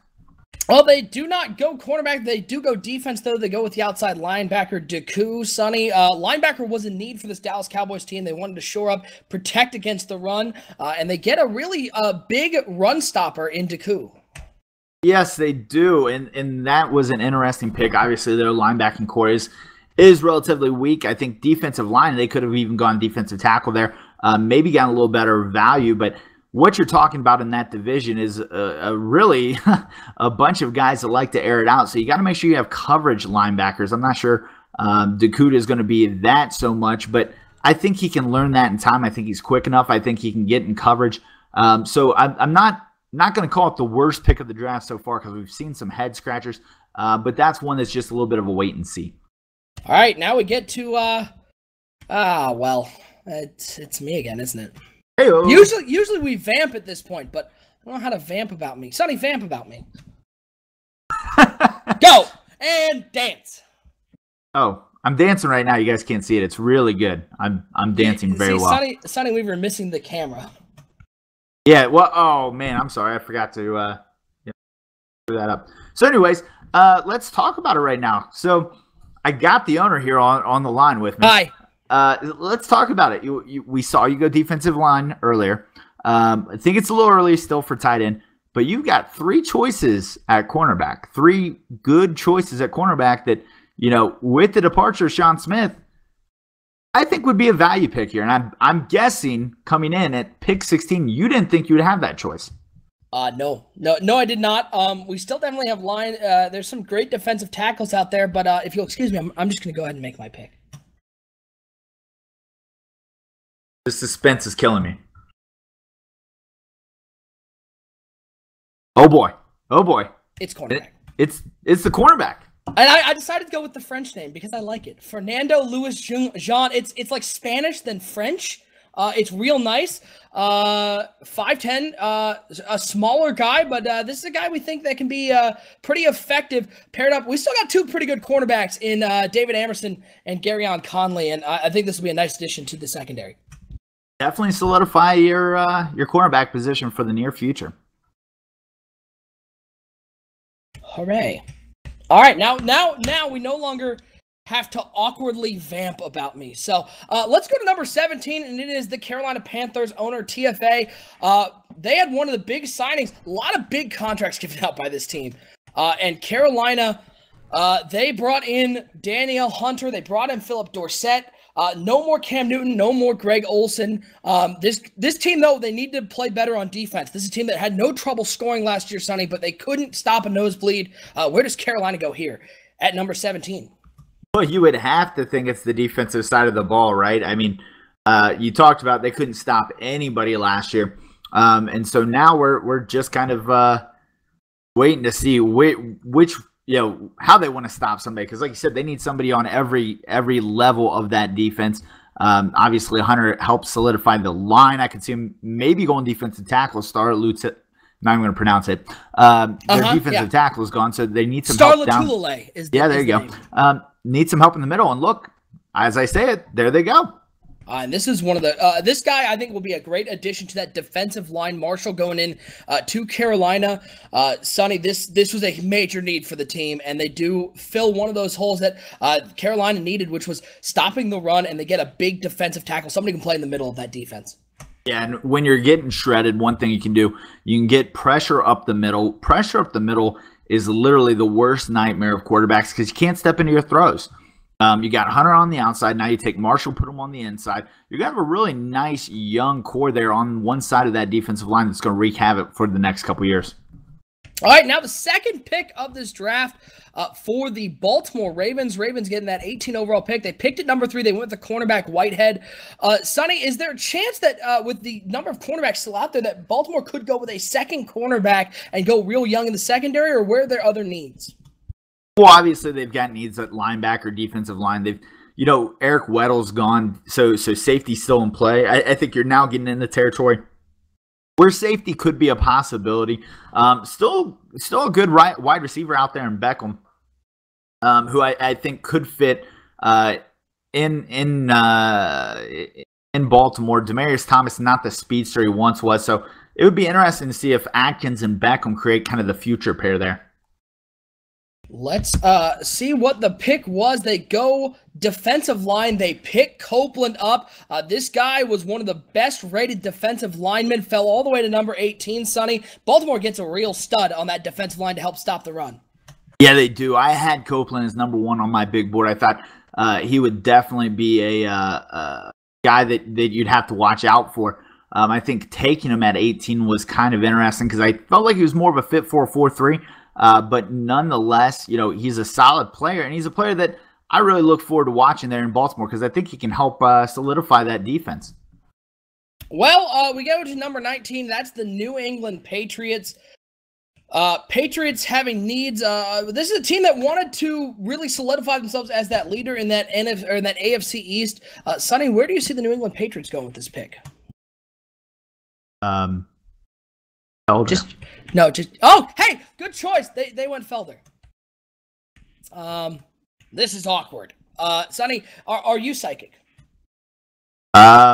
Well, they do not go cornerback. They do go defense, though. They go with the outside linebacker, Deku, Sonny. Linebacker was in need for this Dallas Cowboys team. They wanted to shore up, protect against the run, and they get a really big run stopper in Deku.
Yes, they do, and that was an interesting pick. Obviously, their linebacking core is relatively weak. I think defensive line, they could have even gone defensive tackle there, maybe gotten a little better value, but what you're talking about in that division is a really a bunch of guys that like to air it out. So you got to make sure you have coverage linebackers. I'm not sure Kuda is going to be that so much, but I think he can learn that in time. I think he's quick enough. I think he can get in coverage. So I'm not going to call it the worst pick of the draft so far because we've seen some head scratchers, but that's one that's just a little bit of a wait and see.
All right, now we get to it's me again, isn't it?
Hey-o.
Usually we vamp at this point, but I don't know how to vamp about me. Sonny, vamp about me. Go and dance.
Oh, I'm dancing right now. You guys can't see it. It's really good. I'm dancing very well.
Sonny, we were missing the camera.
Yeah. Well. Oh man, I'm sorry. I forgot to screw that up. So, anyways, let's talk about it right now. So, I got the owner here on the line with me.
Hi.
Let's talk about it. We saw you go defensive line earlier. I think it's a little early still for tight end, but you've got 3 choices at cornerback, 3 good choices at cornerback that, with the departure of Sean Smith, I think would be a value pick here. And I'm guessing coming in at pick 16, you didn't think you would have that choice.
No, I did not. We still definitely have line. There's some great defensive tackles out there, but if you'll excuse me, I'm just going to go ahead and make my pick.
The suspense is killing me. Oh boy.
It's cornerback.
It's the cornerback.
And I decided to go with the French name because I like it. Fernando Luis Jean. It's like Spanish then French. It's real nice. 5'10", a smaller guy, but this is a guy we think that can be pretty effective paired up. We still got two pretty good cornerbacks in David Amerson and Garyon Conley, and I think this will be a nice addition to the secondary.
Definitely solidify your cornerback position for the near future.
Hooray. All right, now we no longer have to awkwardly vamp about me. So let's go to number 17, and it is the Carolina Panthers owner, TFA. They had one of the big signings, a lot of big contracts given out by this team. And Carolina, they brought in Danielle Hunter. They brought in Philip Dorsett. No more Cam Newton, no more Greg Olsen. This team, though, they need to play better on defense. This is a team that had no trouble scoring last year, Sonny, but they couldn't stop a nosebleed. Where does Carolina go here at number 17?
Well, you would have to think it's the defensive side of the ball, right? I mean, you talked about they couldn't stop anybody last year. And so now we're just kind of waiting to see which how they want to stop somebody. Because like you said, they need somebody on every level of that defense. Obviously, Hunter helped solidify the line. I could see him maybe going defensive tackle, Star Lutz. Not even going to pronounce it. Their defensive tackle is gone, so they need some help down. There you go. Need some help in the middle. And look, as I say it, there they go.
And this is one of the this guy I think will be a great addition to that defensive line. Marshall going in to Carolina. Sonny, this was a major need for the team, and they do fill one of those holes that Carolina needed, which was stopping the run, and they get a big defensive tackle. Somebody can play in the middle of that defense.
Yeah, and when you're getting shredded, one thing you can do, you can get pressure up the middle. Pressure up the middle is literally the worst nightmare of quarterbacks because you can't step into your throws. You got Hunter on the outside. Now you take Marshall, put him on the inside. You're going to have a really nice young core there on one side of that defensive line that's going to wreak havoc for the next couple years.
All right, now the second pick of this draft for the Baltimore Ravens. Ravens getting that 18 overall pick. They picked at number 3. They went with the cornerback Whitehead. Sonny, is there a chance that with the number of cornerbacks still out there that Baltimore could go with a second cornerback and go real young in the secondary, or where are their other needs?
Well, obviously they've got needs at linebacker, defensive line. They've, Eric Weddle's gone, so safety's still in play. I think you're now getting into territory where safety could be a possibility. Still a good wide receiver out there in Beckham, who I think could fit in Baltimore. Demaryius Thomas, not the speedster he once was, so it would be interesting to see if Atkins and Beckham create kind of the future pair there.
Let's see what the pick was. They go defensive line. They pick Copeland up. This guy was one of the best-rated defensive linemen, fell all the way to number 18, Sonny. Baltimore gets a real stud on that defensive line to help stop the run.
Yeah, they do. I had Copeland as number 1 on my big board. I thought he would definitely be a guy that you'd have to watch out for. I think taking him at 18 was kind of interesting because I felt like he was more of a fit for a 4-3. But nonetheless, he's a solid player, and he's a player that I really look forward to watching there in Baltimore because I think he can help solidify that defense.
Well, we go to number 19. That's the New England Patriots. Patriots having needs. This is a team that wanted to really solidify themselves as that leader in that AFC East. Sonny, where do you see the New England Patriots going with this pick?
Felder.
Oh, hey, good choice. They went Felder. This is awkward. Sonny, are you psychic?
Yeah,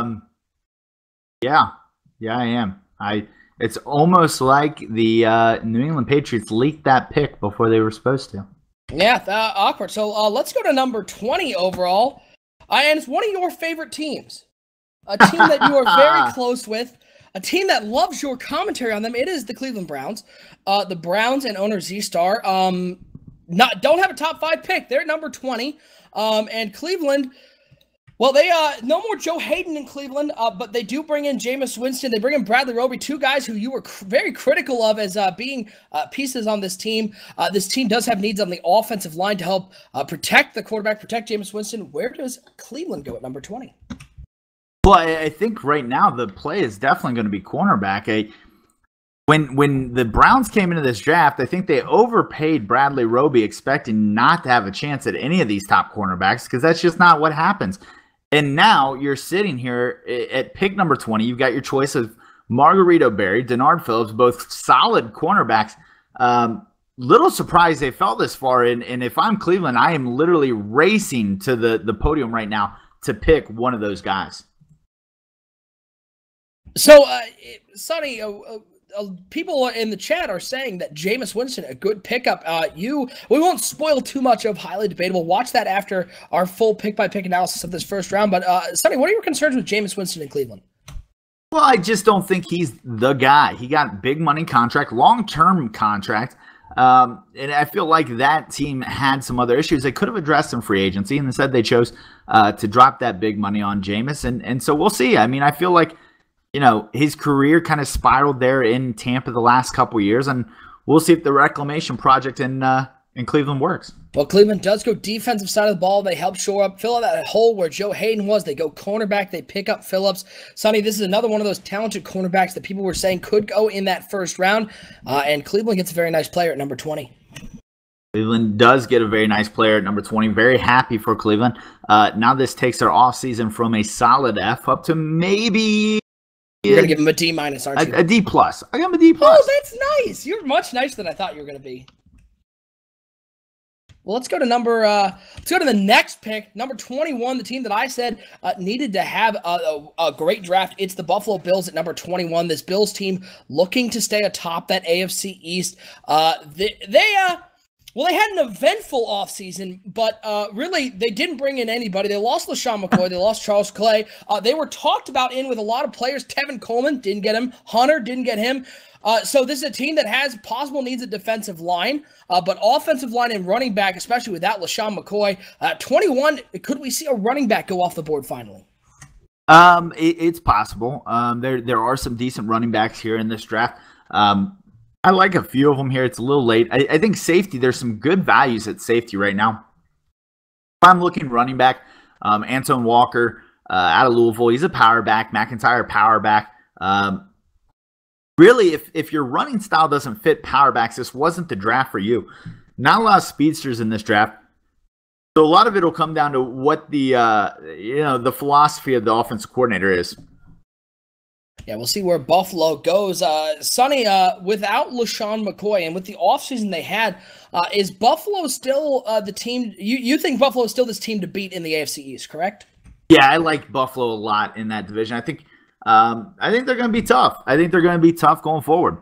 I am. It's almost like the New England Patriots leaked that pick before they were supposed to.
Yeah, awkward. So let's go to number 20 overall. And it's one of your favorite teams. A team that you are very close with. A team that loves your commentary on them. It is the Cleveland Browns. The Browns and owner Z-Star don't have a top 5 pick. They're number 20. And Cleveland, well, they no more Joe Hayden in Cleveland, but they do bring in Jameis Winston. They bring in Bradley Roby, 2 guys who you were very critical of as being pieces on this team. This team does have needs on the offensive line to help protect the quarterback, protect Jameis Winston. Where does Cleveland go at number 20?
Well, I think right now the play is definitely going to be cornerback. When the Browns came into this draft, I think they overpaid Bradley Roby, expecting not to have a chance at any of these top cornerbacks, because that's just not what happens. And now you're sitting here at pick number 20. You've got your choice of Margarito Berry, Denard Phillips, both solid cornerbacks. Little surprised they fell this far. And if I'm Cleveland, I am literally racing to the podium right now to pick one of those guys.
So, Sonny, people in the chat are saying that Jameis Winston, a good pickup. We won't spoil too much of highly debatable. Watch that after our full pick-by-pick analysis of this first round. But, Sonny, what are your concerns with Jameis Winston in Cleveland?
Well, I just don't think he's the guy. He got big money contract, long-term contract. And I feel like that team had some other issues. They could have addressed in free agency, and instead they chose to drop that big money on Jameis. And so we'll see. I mean, I feel like, his career kind of spiraled there in Tampa the last couple years, and we'll see if the reclamation project in Cleveland works.
Well, Cleveland does go defensive side of the ball. They help shore up, fill out that hole where Joe Hayden was. They go cornerback. They pick up Phillips. Sonny, this is another one of those talented cornerbacks that people were saying could go in that first round, and Cleveland gets a very nice player at number 20.
Cleveland does get a very nice player at number 20. Very happy for Cleveland. Now this takes their offseason from a solid F up to maybe...
You're going to give him a D-, aren't you?
A D+. I got him a D+.
Oh, that's nice. You're much nicer than I thought you were going to be. Well, let's go to the next pick, number 21, the team that I said needed to have a great draft. It's the Buffalo Bills at number 21. This Bills team looking to stay atop that AFC East. They had an eventful offseason, but really they didn't bring in anybody. They lost LaShawn McCoy. They lost Charles Clay. They were talked about in with a lot of players. Tevin Coleman didn't get him. Hunter didn't get him. So this is a team that has possible needs at defensive line, but offensive line and running back, especially without LaShawn McCoy. 21, could we see a running back go off the board finally?
It's possible. There are some decent running backs here in this draft. I like a few of them here. It's a little late. I think safety, there's some good values at safety right now. If I'm looking running back, Anton Walker out of Louisville, he's a power back. McIntyre, power back. Really, if your running style doesn't fit power backs, this wasn't the draft for you. Not a lot of speedsters in this draft. So a lot of it will come down to what the philosophy of the offensive coordinator is.
Yeah, we'll see where Buffalo goes. Sonny, without LaShawn McCoy and with the offseason they had, is Buffalo still the team? You think Buffalo is still this team to beat in the AFC East, correct?
Yeah, I like Buffalo a lot in that division. I think they're going to be tough. I think they're going to be tough going forward.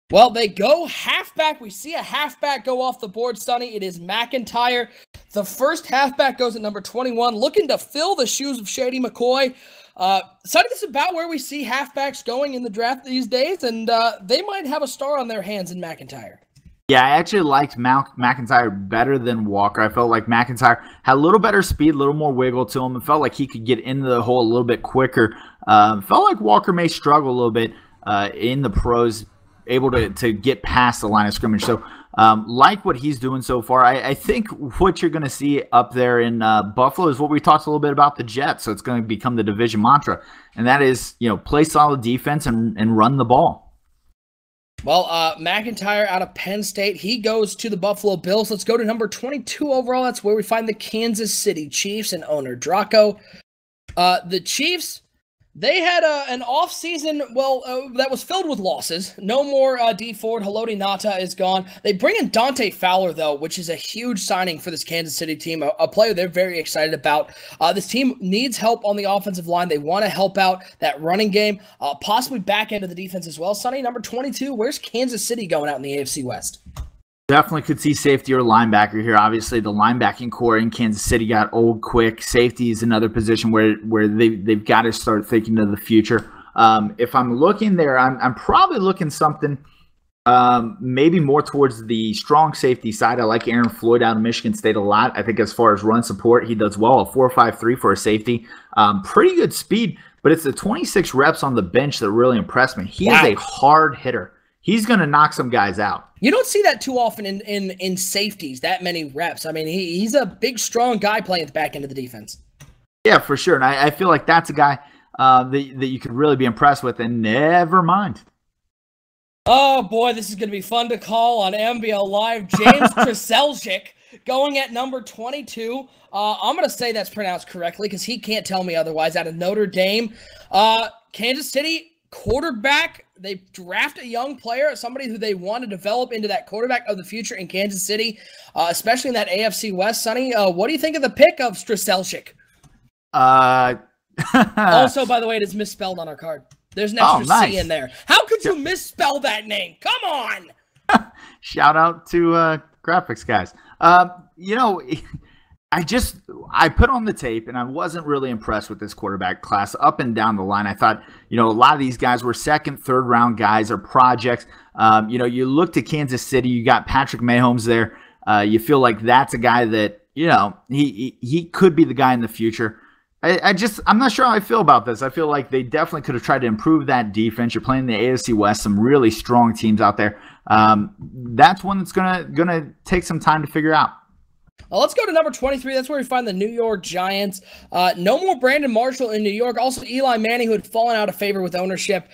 Well, they go halfback. We see a halfback go off the board, Sonny. It is McIntyre. The first halfback goes at number 21, looking to fill the shoes of Shady McCoy. Sonny, this is about where we see halfbacks going in the draft these days, and they might have a star on their hands in McIntyre.
Yeah, I actually liked McIntyre better than Walker. I felt like McIntyre had a little better speed, a little more wiggle to him. It felt like he could get into the hole a little bit quicker. Felt like Walker may struggle a little bit in the pros, able to get past the line of scrimmage. So like what he's doing so far. I think what you're going to see up there in Buffalo is what we talked a little bit about the Jets. So it's going to become the division mantra, and that is, play solid defense and run the ball.
Well, McIntyre out of Penn State, he goes to the Buffalo Bills. Let's go to number 22 overall. That's where we find the Kansas City Chiefs and owner Draco. The Chiefs, they had an offseason, that was filled with losses. No more D Ford. Haloti Ngata is gone. They bring in Dante Fowler, though, which is a huge signing for this Kansas City team, a player they're very excited about. This team needs help on the offensive line. They want to help out that running game, possibly back end of the defense as well. Sonny, number 22, where's Kansas City going out in the AFC West?
Definitely could see safety or linebacker here. Obviously, the linebacking core in Kansas City got old quick. Safety is another position where they've got to start thinking of the future. If I'm looking there, I'm probably looking something maybe more towards the strong safety side. I like Aaron Floyd out of Michigan State a lot. I think as far as run support, he does well. A 4.53 for a safety. Pretty good speed, but it's the 26 reps on the bench that really impressed me. He is a hard hitter. He's going to knock some guys out.
You don't see that too often in safeties, that many reps. I mean, he's a big, strong guy playing at the back end of the defense.
Yeah, for sure. And I feel like that's a guy that you could really be impressed with, and never mind.
Oh boy, this is going to be fun to call on MBL Live. James Trzelczyk going at number 22. I'm going to say that's pronounced correctly because he can't tell me otherwise. Out of Notre Dame. Kansas City quarterback. They draft a young player, somebody who they want to develop into that quarterback of the future in Kansas City, especially in that AFC West. Sonny, what do you think of the pick of Trzelczyk? Also, by the way, it is misspelled on our card. There's an extra C in there. How could you misspell that name? Come on.
Shout out to graphics guys. You know, I put on the tape and I wasn't really impressed with this quarterback class up and down the line. I thought, you know, a lot of these guys were second, third round guys or projects. You know, you look to Kansas City, you got Patrick Mahomes there. You feel like that's a guy that, you know, he could be the guy in the future. I'm not sure how I feel about this. I feel like they definitely could have tried to improve that defense. You're playing the AFC West, some really strong teams out there. That's one that's gonna take some time to figure out.
Let's go to number 23. That's where we find the New York Giants. No more Brandon Marshall in New York. Also, Eli Manning, who had fallen out of favor with ownership.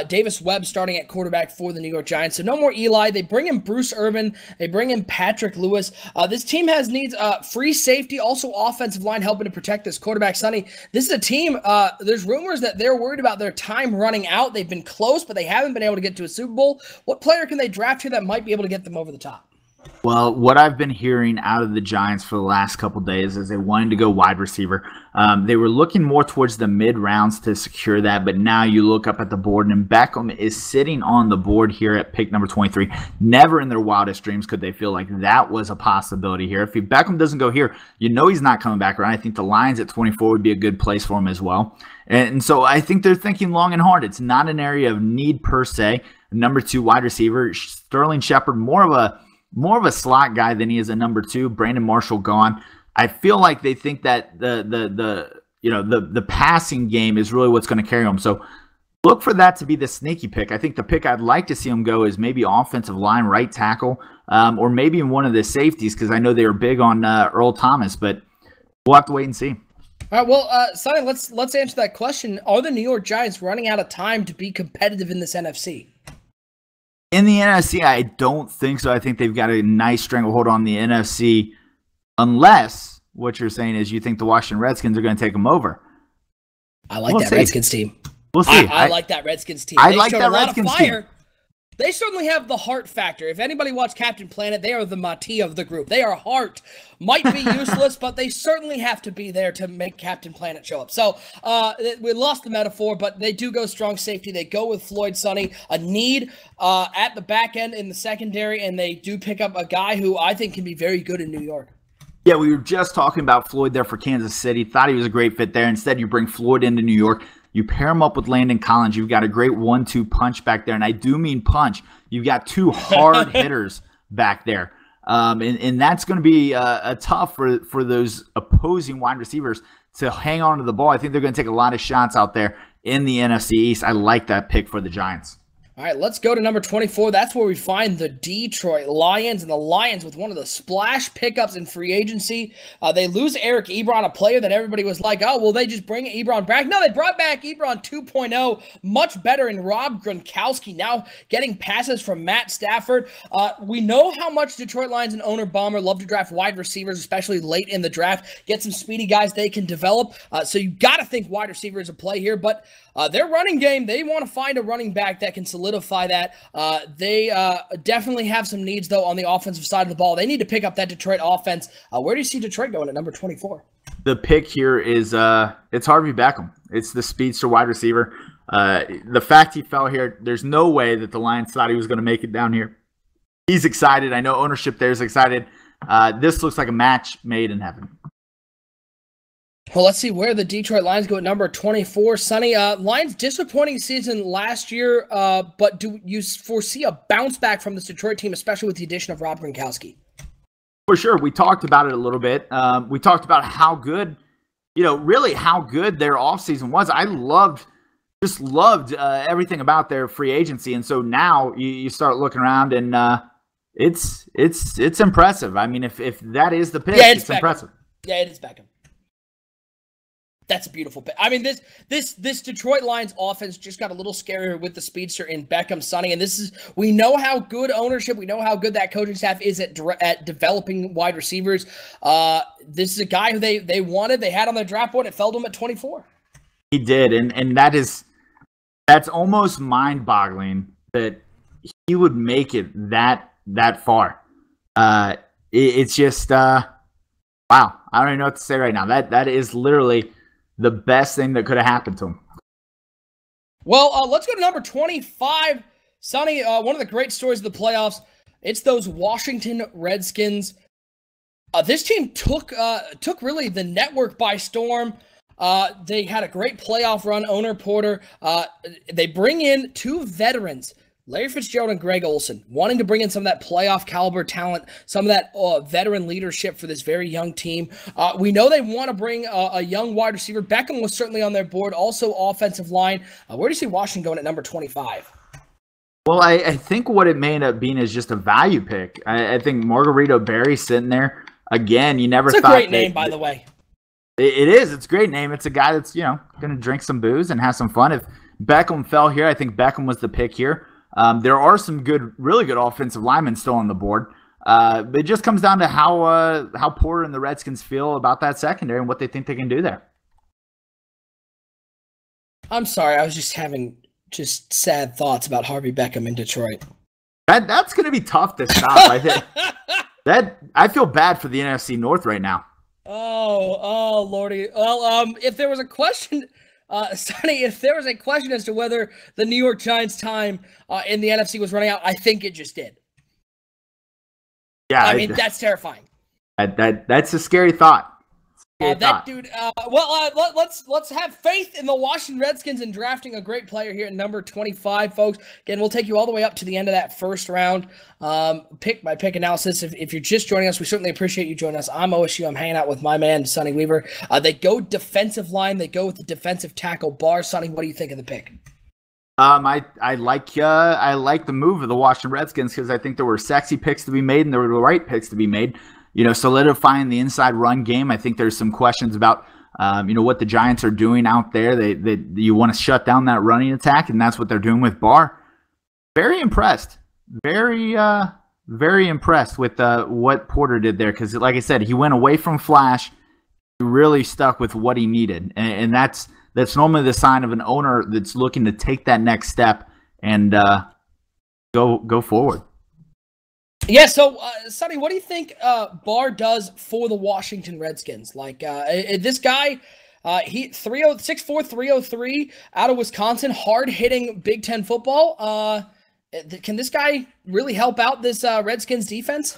Davis Webb starting at quarterback for the New York Giants. So no more Eli. They bring in Bruce Irvin. They bring in Patrick Lewis. This team has needs free safety, also offensive line helping to protect this quarterback. Sonny, this is a team, there's rumors that they're worried about their time running out. They've been close, but they haven't been able to get to a Super Bowl. What player can they draft here that might be able to get them over the top?
Well, what I've been hearing out of the Giants for the last couple of days is they wanted to go wide receiver. They were looking more towards the mid-rounds to secure that, but now you look up at the board, and Beckham is sitting on the board here at pick number 23. Never in their wildest dreams could they feel like that was a possibility here. If Beckham doesn't go here, you know he's not coming back around. I think the Lions at 24 would be a good place for him as well. And so I think they're thinking long and hard. It's not an area of need per se. Number 2 wide receiver, Sterling Shepard, more of a slot guy than he is a number 2. Brandon Marshall gone. I feel like they think that the passing game is really what's going to carry them. So look for that to be the sneaky pick. I think the pick I'd like to see him go is maybe offensive line, right tackle, or maybe in one of the safeties because I know they were big on Earl Thomas, but we'll have to wait and see.
All right, well, Sonny, let's answer that question. Are the New York Giants running out of time to be competitive in this NFC?
In the NFC, I don't think so. I think they've got a nice stranglehold on the NFC, unless what you're saying is you think the Washington Redskins are going to take them over.
I like that Redskins team.
We'll see.
I like that Redskins team.
I like that Redskins team.
They certainly have the heart factor. If anybody watched Captain Planet, they are the Mati of the group. They are heart. Might be useless, but they certainly have to be there to make Captain Planet show up. So we lost the metaphor, but they do go strong safety. They go with Floyd Sonny, a need at the back end in the secondary, and they do pick up a guy who I think can be very good in New York.
Yeah, we were just talking about Floyd there for Kansas City. Thought he was a great fit there. Instead, you bring Floyd into New York. You pair him up with Landon Collins. You've got a great 1-2 punch back there, and I do mean punch. You've got 2 hard hitters back there, and that's going to be tough for those opposing wide receivers to hang on to the ball. I think they're going to take a lot of shots out there in the NFC East. I like that pick for the Giants.
All right, let's go to number 24. That's where we find the Detroit Lions, and the Lions with one of the splash pickups in free agency. They lose Eric Ebron, a player that everybody was like, oh, will they just bring Ebron back? No, they brought back Ebron 2.0, much better in Rob Gronkowski, now getting passes from Matt Stafford. We know how much Detroit Lions and owner Bomber love to draft wide receivers, especially late in the draft, get some speedy guys they can develop. So you got to think wide receiver is a play here, but their running game, they want to find a running back that can solidify that. They definitely have some needs, though, on the offensive side of the ball. They need to pick up that Detroit offense. Where do you see Detroit going at number 24?
The pick here is it's Harvey Beckham. It's the speedster wide receiver. The fact he fell here, there's no way that the Lions thought he was going to make it down here. He's excited. I know ownership there is excited. This looks like a match made in heaven.
Well, let's see where the Detroit Lions go at number 24. Sonny, Lions disappointing season last year, but do you foresee a bounce back from this Detroit team, especially with the addition of Rob Gronkowski?
For sure. We talked about it a little bit. We talked about how good, really how good their offseason was. I just loved everything about their free agency. And so now you start looking around and it's impressive. I mean, if that is the pick, it's impressive.
Yeah, it is Beckham. That's a beautiful pick. I mean, this Detroit Lions offense just got a little scarier with the speedster in Beckham, Sonny, and we know how good ownership, we know how good that coaching staff is at developing wide receivers. This is a guy who they wanted, they had on their draft board. It fell to him at 24.
He did, and that's almost mind-boggling that he would make it that far. It's just wow. I don't even know what to say right now. That is literally the best thing that could have happened to him.
Well, let's go to number 25. Sonny, one of the great stories of the playoffs, it's those Washington Redskins. This team took really the network by storm. They had a great playoff run, owner Porter. They bring in two veterans, Larry Fitzgerald and Greg Olsen, wanting to bring in some of that playoff caliber talent, some of that veteran leadership for this very young team. We know they want to bring a young wide receiver. Beckham was certainly on their board. Also offensive line. Where do you see Washington going at number 25?
Well, I think what it may end up being is just a value pick. I think Margarito Berry sitting there. Again, you never thought.
It's a great name, by the way.
It is. It's a great name. It's a guy that's, going to drink some booze and have some fun. If Beckham fell here, I think Beckham was the pick here. There are some really good offensive linemen still on the board. But it just comes down to how Porter and the Redskins feel about that secondary and what they think they can do there.
I'm sorry. I was just having sad thoughts about Harvey Beckham in Detroit.
That's going to be tough to stop. I think I feel bad for the NFC North right now.
Oh, Lordy. Well, if there was a question, Sonny, if there was a question as to whether the New York Giants' time in the NFC was running out, I think it just did.
Yeah,
I mean, that's terrifying.
That's a scary thought.
Dude. Let's have faith in the Washington Redskins in drafting a great player here at number 25, folks. Again, we'll take you all the way up to the end of that first round. Pick by pick analysis. If you're just joining us, we certainly appreciate you joining us. I'm OSU. I'm hanging out with my man Sonny Weaver. They go defensive line. They go with the defensive tackle bar. Sonny, what do you think of the pick?
I like the move of the Washington Redskins because I think there were sexy picks to be made and there were the right picks to be made. Solidifying the inside run game. I think there's some questions about, what the Giants are doing out there. You want to shut down that running attack, and that's what they're doing with Barr. Very impressed. Very impressed with what Porter did there because, like I said, he went away from flash. He really stuck with what he needed, and that's normally the sign of an owner that's looking to take that next step and go forward.
Yeah, so, Sonny, what do you think Barr does for the Washington Redskins? Like, this guy, he 6'4", 303, out of Wisconsin, hard-hitting Big Ten football. Can this guy really help out this Redskins defense?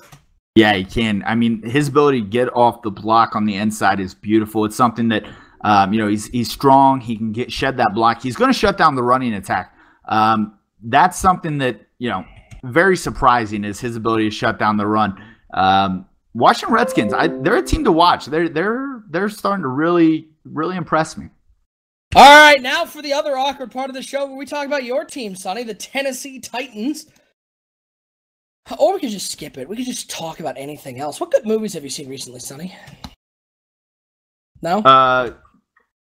Yeah, he can. I mean, his ability to get off the block on the inside is beautiful. It's something that, he's strong. He can shed that block. He's going to shut down the running attack. That's something that, very surprising is his ability to shut down the run. Washington Redskins, they're a team to watch. They're starting to really, really impress me.
All right, now for the other awkward part of the show where we talk about your team, Sonny, the Tennessee Titans. Or we could just skip it. We could just talk about anything else. What good movies have you seen recently, Sonny? No?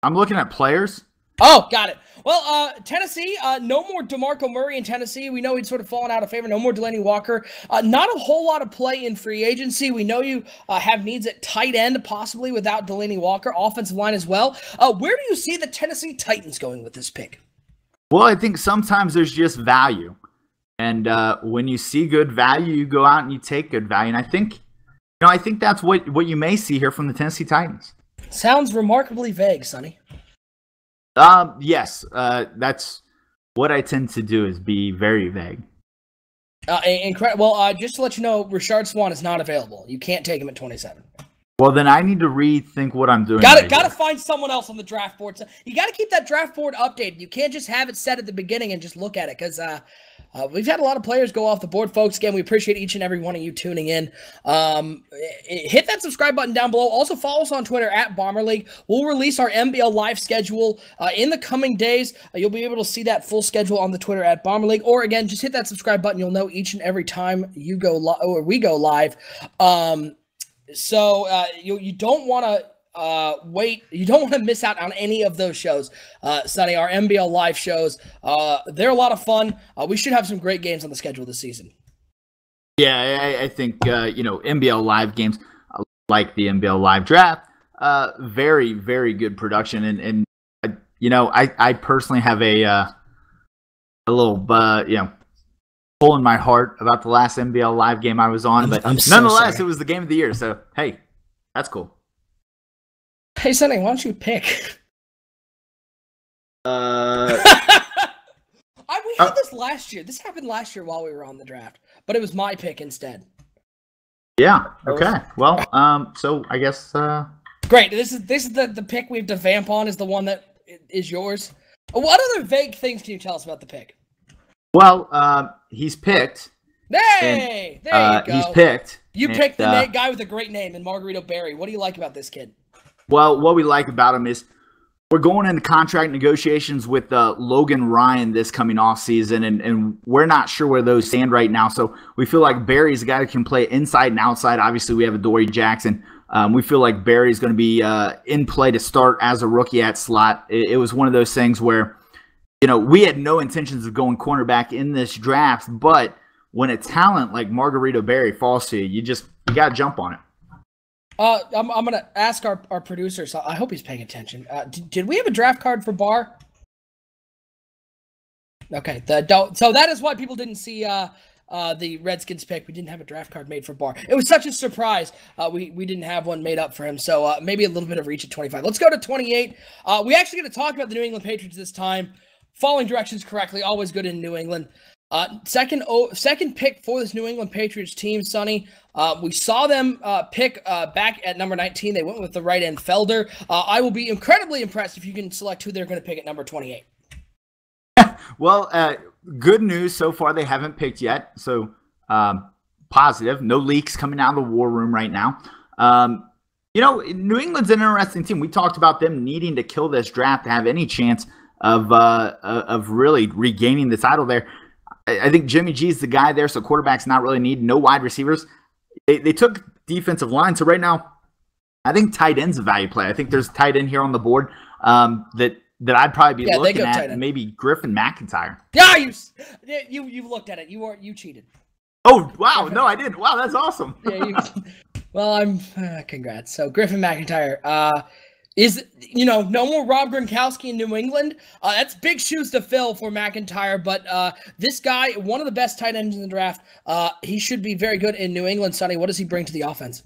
I'm looking at players.
Oh, got it. Well, Tennessee, no more DeMarco Murray in Tennessee. We know he'd sort of fallen out of favor. No more Delaney Walker. Not a whole lot of play in free agency. We know you have needs at tight end, possibly without Delaney Walker. Offensive line as well. Where do you see the Tennessee Titans going with this pick?
Well, I think sometimes there's just value. And when you see good value, you go out and you take good value. And I think that's what you may see here from the Tennessee Titans.
Sounds remarkably vague, Sonny.
Yes, that's what I tend to do is be very vague.
Incredible. Well, just to let you know, Rashard Swan is not available. You can't take him at 27.
Well, then I need to rethink what I'm doing.
Got to find someone else on the draft board. You got to keep that draft board updated. You can't just have it set at the beginning and just look at it because we've had a lot of players go off the board, folks. Again, we appreciate each and every one of you tuning in. Hit that subscribe button down below. Also, follow us on Twitter at Bomber League. We'll release our MBL live schedule in the coming days. You'll be able to see that full schedule on the Twitter at Bomber League. Or, again, just hit that subscribe button. You'll know each and every time we go live. So you don't want wait. You don't want to miss out on any of those shows, Sonny. Our MBL live shows. They're a lot of fun. We should have some great games on the schedule this season.
Yeah, I think MBL live games like the MBL live draft, very, very good production, and I personally have a little pull in my heart about the last MBL live game I was on, but nonetheless, it was the game of the year. So hey, that's cool.
Hey, Sonny, why don't you pick? We had this last year. This happened last year while we were on the draft, but it was my pick instead.
Yeah. Okay. Well, so I guess.
Great. This is the pick we have to vamp on. Is the one that is yours. What other vague things can you tell us about the pick?
Well, he's picked.
Hey, there you go.
He's picked.
You picked the guy with a great name in Margarito Berry. What do you like about this kid?
Well, what we like about him is we're going into contract negotiations with Logan Ryan this coming off season, and we're not sure where those stand right now. So we feel like Barry's a guy who can play inside and outside. Obviously, we have Adoree Jackson. We feel like Barry's going to be in play to start as a rookie at slot. It was one of those things where, we had no intentions of going cornerback in this draft, but when a talent like Margarito Berry falls to you, you got to jump on it.
I'm going to ask our producer, so I hope he's paying attention. Did we have a draft card for Barr? Okay, so that is why people didn't see the Redskins pick. We didn't have a draft card made for Barr. It was such a surprise. We didn't have one made up for him, so maybe a little bit of reach at 25. Let's go to 28. We actually going to talk about the New England Patriots this time. Following directions correctly, always good in New England. Second pick for this New England Patriots team, Sonny. We saw them pick back at number 19. They went with the right end Felder. I will be incredibly impressed if you can select who they're going to pick at number 28.
Well, good news so far. They haven't picked yet, so positive. No leaks coming out of the war room right now. New England's an interesting team. We talked about them needing to kill this draft to have any chance of really regaining the title there. I think Jimmy G's the guy there, so quarterback's not really needed. No wide receivers. They took defensive line, so right now, I think tight end's a value play. I think there's tight end here on the board that I'd probably be looking at. Maybe Griffin McIntyre.
Yeah, you looked at it. You cheated.
Oh wow, no, I didn't. Wow, that's awesome.
Well, congrats. So Griffin McIntyre. Is, no more Rob Gronkowski in New England. That's big shoes to fill for McIntyre, but this guy, one of the best tight ends in the draft, he should be very good in New England. Sonny, what does he bring to the offense?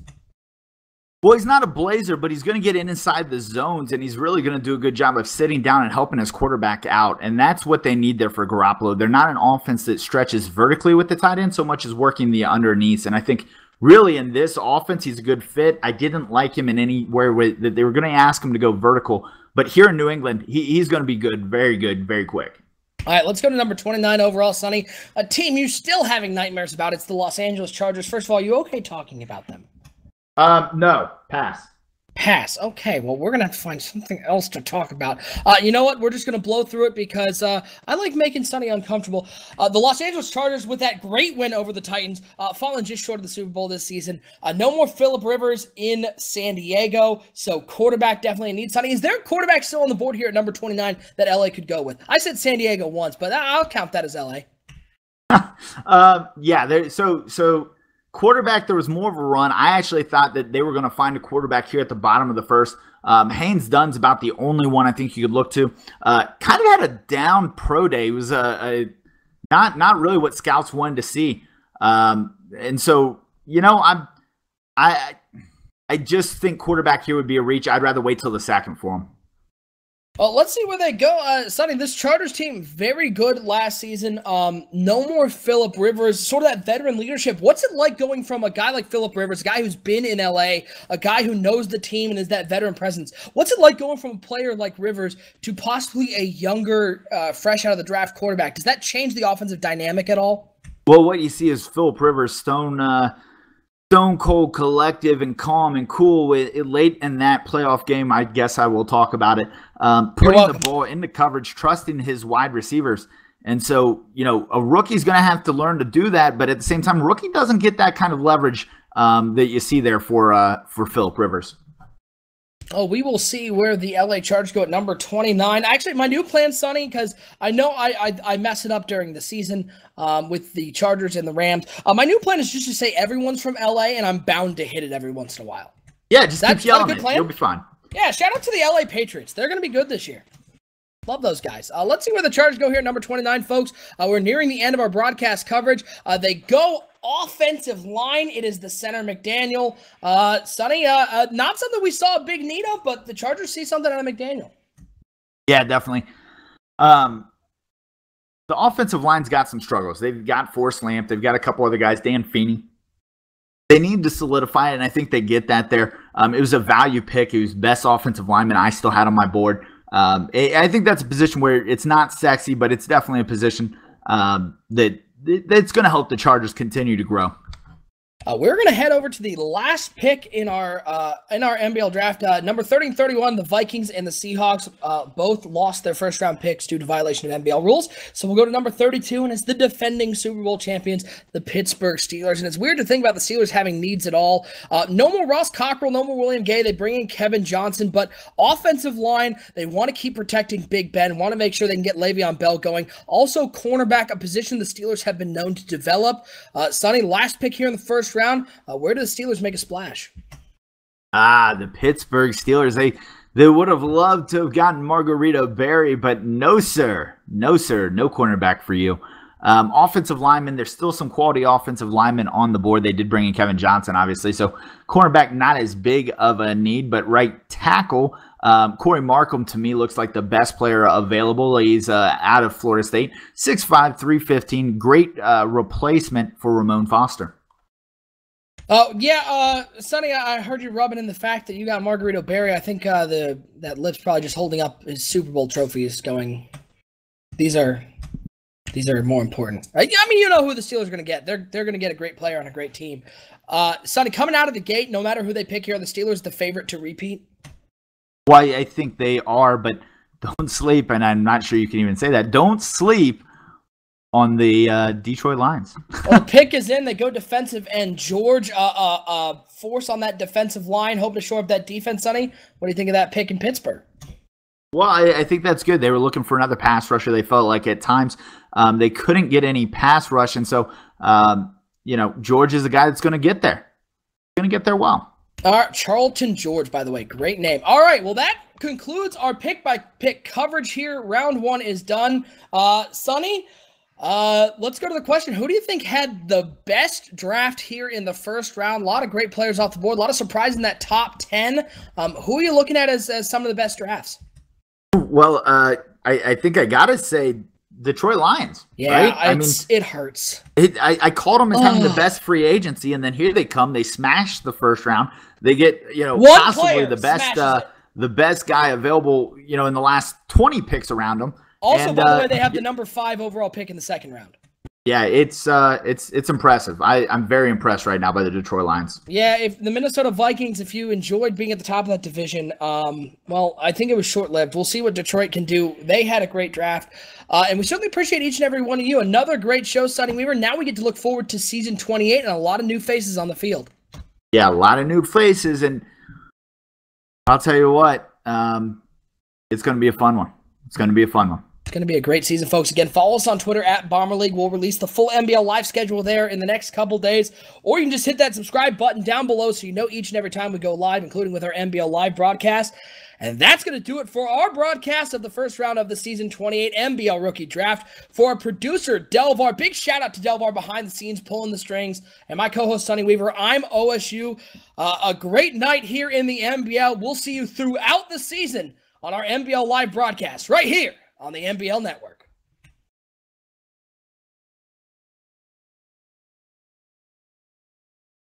Well, he's not a blazer, but he's going to get inside the zones, and he's really going to do a good job of sitting down and helping his quarterback out, and that's what they need there for Garoppolo. They're not an offense that stretches vertically with the tight end so much as working the underneath, and I think really, in this offense, he's a good fit. I didn't like him in anywhere that they were going to ask him to go vertical. But here in New England, he's going to be good, very quick.
All right, let's go to number 29 overall, Sonny. A team you're still having nightmares about. It's the Los Angeles Chargers. First of all, you okay talking about them?
No. Pass.
Pass. Okay, well, we're going to have to find something else to talk about. You know what? We're just going to blow through it because I like making Sonny uncomfortable. The Los Angeles Chargers, with that great win over the Titans, falling just short of the Super Bowl this season. No more Phillip Rivers in San Diego, so quarterback definitely needs Sonny. Is there a quarterback still on the board here at number 29 that LA could go with? I said San Diego once, but I'll count that as LA.
Yeah, so quarterback, there was more of a run. I actually thought that they were going to find a quarterback here at the bottom of the first. Haynes Dunn's about the only one I think you could look to. Kind of had a down pro day. It was not really what scouts wanted to see. And so, I just think quarterback here would be a reach. I'd rather wait till the second for him.
Well, let's see where they go. Sonny, this Chargers team, very good last season. No more Phillip Rivers, sort of that veteran leadership. What's it like going from a guy like Phillip Rivers, a guy who's been in LA, a guy who knows the team and is that veteran presence? What's it like going from a player like Rivers to possibly a younger, fresh out of the draft quarterback? Does that change the offensive dynamic at all?
Well, what you see is Phillip Rivers, stone cold, collective, and calm and cool. Late in that playoff game, I guess I will talk about it. Putting the ball into coverage, trusting his wide receivers. And so, a rookie's going to have to learn to do that. But at the same time, rookie doesn't get that kind of leverage that you see there for Phillip Rivers.
Oh, we will see where the LA Chargers go at number 29. Actually, my new plan, Sonny, because I know I mess it up during the season with the Chargers and the Rams. My new plan is just to say everyone's from LA, and I'm bound to hit it every once in a while.
Yeah, just keep yelling it. You'll be fine.
Yeah, shout out to the LA Patriots. They're going to be good this year. Love those guys. Let's see where the Chargers go here at number 29, folks. We're nearing the end of our broadcast coverage. They go offensive line. It is the center, McDaniel. Sonny, not something we saw a big need of, but the Chargers see something out of McDaniel.
Yeah, definitely. The offensive line's got some struggles. They've got Forrest Lamp. They've got a couple other guys, Dan Feeney. They need to solidify it, and I think they get that there. It was a value pick. He was best offensive lineman I still had on my board. I think that's a position where it's not sexy, but it's definitely a position that's going to help the Chargers continue to grow.
We're going to head over to the last pick in our MBL draft. Number 30 and 31, the Vikings and the Seahawks both lost their first-round picks due to violation of MBL rules. So we'll go to number 32, and it's the defending Super Bowl champions, the Pittsburgh Steelers. And it's weird to think about the Steelers having needs at all. No more Ross Cockrell, no more William Gay. They bring in Kevin Johnson, but offensive line, they want to keep protecting Big Ben, want to make sure they can get Le'Veon Bell going. Also, cornerback, a position the Steelers have been known to develop. Sonny, last pick here in the first round. Where do the Steelers make a splash?
The Pittsburgh Steelers. They would have loved to have gotten Margarito Berry, but no, sir. No, sir. No cornerback for you. Offensive lineman, there's still some quality offensive linemen on the board. They did bring in Kevin Johnson, obviously. So cornerback, not as big of a need, but right tackle, Corey Markham, to me, looks like the best player available. He's out of Florida State. 6'5", 315. Great replacement for Ramon Foster.
Oh, yeah, Sonny, I heard you rubbing in the fact that you got Margarito Berry. I think that lip's probably just holding up his Super Bowl trophies going, these are more important. I mean, you know who the Steelers are going to get. They're going to get a great player on a great team. Sonny, coming out of the gate, no matter who they pick here, are the Steelers the favorite to repeat?
Well, I think they are, but don't sleep, and I'm not sure you can even say that. Don't sleep on the Detroit Lions.
Well, the pick is in. They go defensive end. George, force on that defensive line, hoping to shore up that defense, Sonny. What do you think of that pick in Pittsburgh?
Well, I think that's good. They were looking for another pass rusher. They felt like at times they couldn't get any pass rush, and so, George is the guy that's going to get there. Going to get there well.
All right, Charlton George, by the way, great name. All right, well, that concludes our pick-by-pick coverage here. Round one is done. Sonny, let's go to the question. Who do you think had the best draft here in the first round? A lot of great players off the board. A lot of surprise in that top 10. Who are you looking at as some of the best drafts?
Well, I think I got to say Detroit Lions.
Yeah,
right?
It hurts.
I called them as having the best free agency, and then here they come. They smash the first round. They get, possibly the best guy available, in the last 20 picks around them.
Also, by the way, they have the number 5 overall pick in the second round.
Yeah, it's impressive. I'm very impressed right now by the Detroit Lions.
Yeah, if the Minnesota Vikings, if you enjoyed being at the top of that division, well, I think it was short-lived. We'll see what Detroit can do. They had a great draft, and we certainly appreciate each and every one of you. Another great show, Sonny Weaver. Now we get to look forward to season 28 and a lot of new faces on the field.
Yeah, a lot of new faces, and I'll tell you what, it's going to be a fun one. It's going to be a fun one.
It's going to be a great season, folks. Again, follow us on Twitter at Bomber League. We'll release the full NBL live schedule there in the next couple days. Or you can just hit that subscribe button down below so you know each and every time we go live, including with our NBL live broadcast. And that's going to do it for our broadcast of the first round of the season 28 MBL Rookie Draft. For our producer, Delvar, big shout out to Delvar behind the scenes, pulling the strings. And my co-host, Sonny Weaver, I'm OSU. A great night here in the NBL. We'll see you throughout the season on our NBL live broadcast right here on the NBL Network.